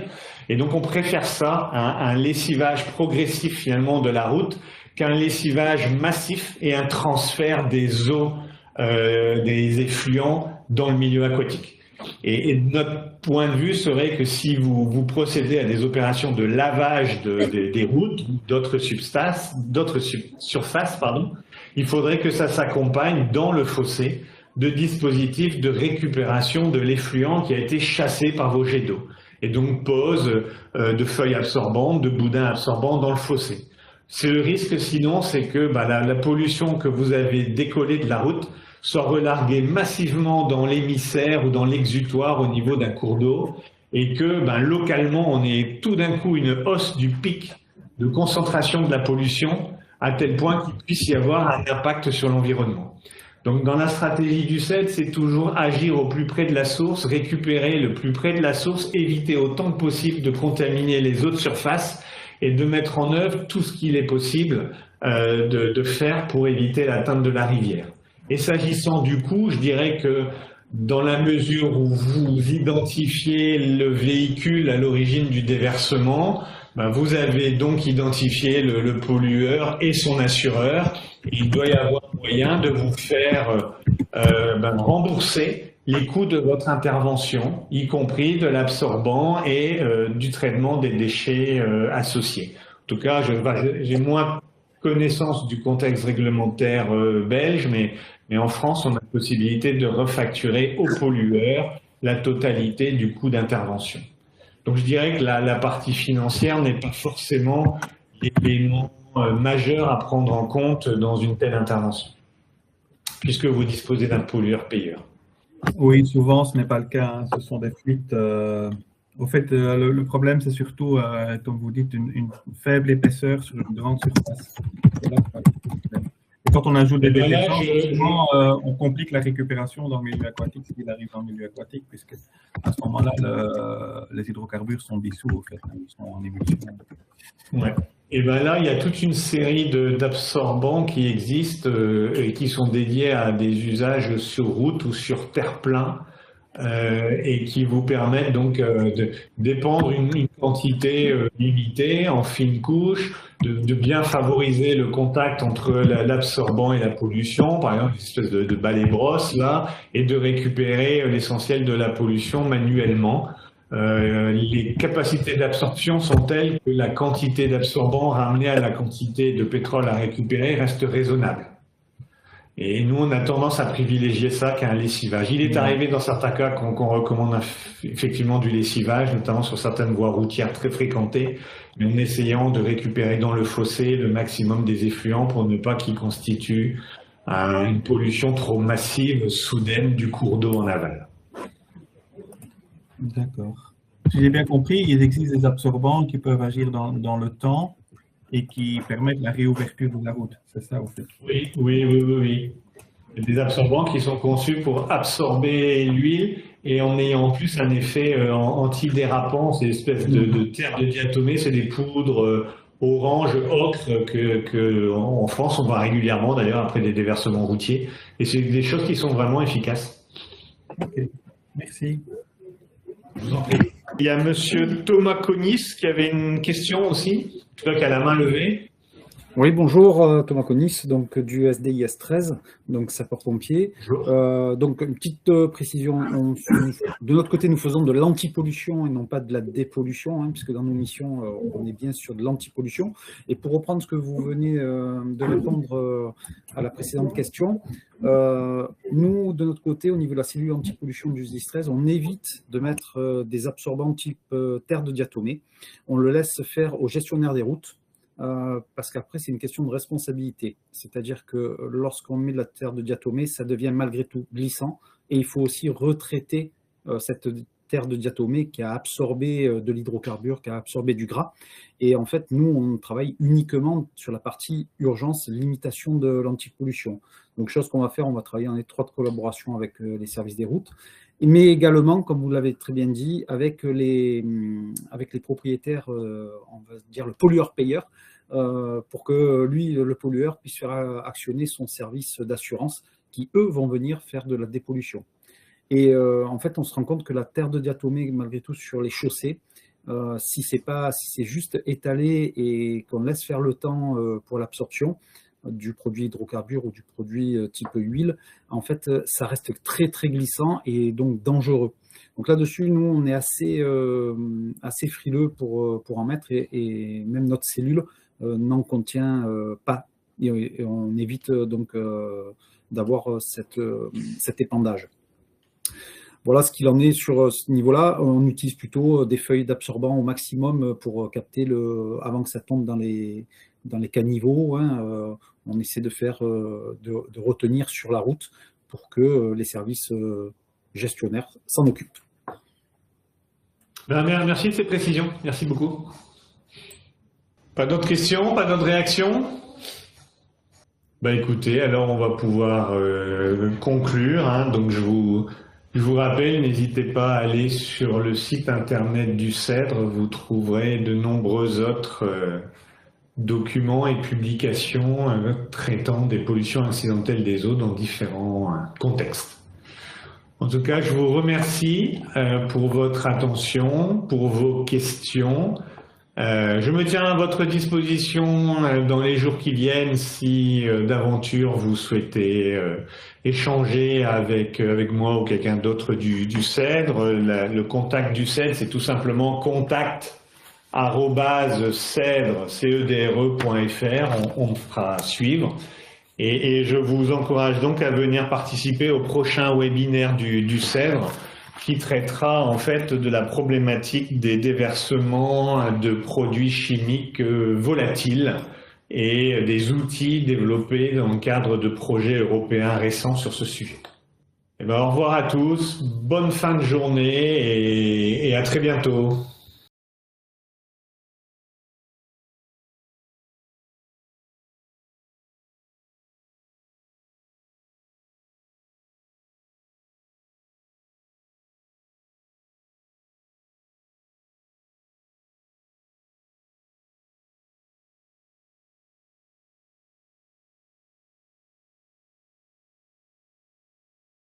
Et donc on préfère ça, un lessivage progressif finalement de la route, qu'un lessivage massif et un transfert des eaux, des effluents dans le milieu aquatique. Et notre point de vue serait que si vous procédez à des opérations de lavage des routes, d'autres surfaces, il faudrait que ça s'accompagne dans le fossé de dispositifs de récupération de l'effluent qui a été chassé par vos jets d'eau. Et donc pose de feuilles absorbantes, de boudins absorbants dans le fossé. C'est le risque sinon, c'est que la pollution que vous avez décollée de la route soit relarguée massivement dans l'émissaire ou dans l'exutoire au niveau d'un cours d'eau, et que localement on ait tout d'un coup une hausse du pic de concentration de la pollution à tel point qu'il puisse y avoir un impact sur l'environnement. Donc dans la stratégie du CED, c'est toujours agir au plus près de la source, récupérer le plus près de la source, éviter autant que possible de contaminer les eaux de surface et de mettre en œuvre tout ce qu'il est possible de faire pour éviter l'atteinte de la rivière. Et s'agissant du coût, je dirais que dans la mesure où vous identifiez le véhicule à l'origine du déversement, vous avez donc identifié le pollueur et son assureur. Il doit y avoir moyen de vous faire rembourser les coûts de votre intervention, y compris de l'absorbant et du traitement des déchets associés. En tout cas, j'ai moins connaissance du contexte réglementaire belge, mais en France, on a la possibilité de refacturer au pollueur la totalité du coût d'intervention. Donc je dirais que la partie financière n'est pas forcément l'élément majeur à prendre en compte dans une telle intervention, puisque vous disposez d'un pollueur-payeur. Oui, souvent ce n'est pas le cas, ce sont des fuites. Au fait, le problème c'est surtout, comme vous dites, une faible épaisseur sur une grande surface. Et quand on ajoute des détergents, souvent, on complique la récupération dans le milieu aquatique, s'il arrive dans le milieu aquatique, puisque à ce moment-là, les hydrocarbures sont dissous, au fait, ils sont en émulsion. Ouais. Et là, il y a toute une série d'absorbants qui existent et qui sont dédiés à des usages sur route ou sur terre-plein et qui vous permettent donc de dépendre une quantité limitée en fine couche, de bien favoriser le contact entre l'absorbant et la pollution, par exemple une espèce de balai-brosse là, et de récupérer l'essentiel de la pollution manuellement. Les capacités d'absorption sont telles que la quantité d'absorbant ramenée à la quantité de pétrole à récupérer reste raisonnable. Et nous, on a tendance à privilégier ça qu'un lessivage. Il est arrivé dans certains cas qu'on recommande effectivement du lessivage, notamment sur certaines voies routières très fréquentées, mais en essayant de récupérer dans le fossé le maximum des effluents pour ne pas qu'ils constituent une pollution trop massive, soudaine du cours d'eau en aval. D'accord. Si j'ai bien compris, il existe des absorbants qui peuvent agir dans le temps et qui permettent la réouverture de la route. C'est ça, au fait? Oui. Il y a des absorbants qui sont conçus pour absorber l'huile et en ayant en plus un effet antidérapant. C'est une espèce de terre de diatomée, c'est des poudres orange, ocre que en France on voit régulièrement d'ailleurs après des déversements routiers. Et c'est des choses qui sont vraiment efficaces. Ok, merci. Je vous en prie. Il y a Monsieur Thomas Conis qui avait une question aussi. Je vois qu'il a la main levée. Oui, bonjour, Thomas Conis, donc du SDIS 13, donc sapeur-pompier. Donc une petite précision, de notre côté, nous faisons de l'antipollution et non pas de la dépollution, hein, puisque dans nos missions, on est bien sur de l'antipollution. Et pour reprendre ce que vous venez de répondre à la précédente question, nous, de notre côté, au niveau de la cellule antipollution du SDIS 13, on évite de mettre des absorbants type terre de diatomée. On le laisse faire au gestionnaire des routes. Parce qu'après, c'est une question de responsabilité. C'est-à-dire que lorsqu'on met de la terre de diatomée, ça devient malgré tout glissant. Et il faut aussi retraiter cette terre de diatomée qui a absorbé de l'hydrocarbure, qui a absorbé du gras. Et en fait, nous, on travaille uniquement sur la partie urgence, limitation de l'antipollution. Donc, chose qu'on va faire, on va travailler en étroite collaboration avec les services des routes, mais également, comme vous l'avez très bien dit, avec les propriétaires, on va dire le pollueur-payeur, pour que lui, le pollueur, puisse faire actionner son service d'assurance qui, eux, vont venir faire de la dépollution. Et en fait, on se rend compte que la terre de diatomée, malgré tout, sur les chaussées, si c'est juste étalé et qu'on laisse faire le temps pour l'absorption du produit hydrocarbure ou du produit type huile, en fait, ça reste très, très glissant et donc dangereux. Donc là-dessus, nous, on est assez frileux pour en mettre et même notre cellule n'en contient pas. Et on évite donc d'avoir cet épandage. Voilà ce qu'il en est sur ce niveau-là. On utilise plutôt des feuilles d'absorbant au maximum pour capter avant que ça tombe dans les caniveaux. Hein, on essaie de retenir sur la route pour que les services gestionnaires s'en occupent. Merci de ces précisions. Merci beaucoup. Pas d'autres questions, pas d'autres réactions? Écoutez, alors on va pouvoir conclure. Hein. Donc je vous rappelle, n'hésitez pas à aller sur le site internet du CEDRE. Vous trouverez de nombreux autres documents et publications traitant des pollutions accidentelles des eaux dans différents contextes. En tout cas, je vous remercie pour votre attention, pour vos questions. Je me tiens à votre disposition dans les jours qui viennent si d'aventure vous souhaitez échanger avec moi ou quelqu'un d'autre du CEDRE. Le contact du CEDRE, c'est tout simplement contact@cedre.fr. On me fera suivre. Et je vous encourage donc à venir participer au prochain webinaire du CEDRE qui traitera en fait de la problématique des déversements de produits chimiques volatiles et des outils développés dans le cadre de projets européens récents sur ce sujet. Au revoir à tous, bonne fin de journée et à très bientôt.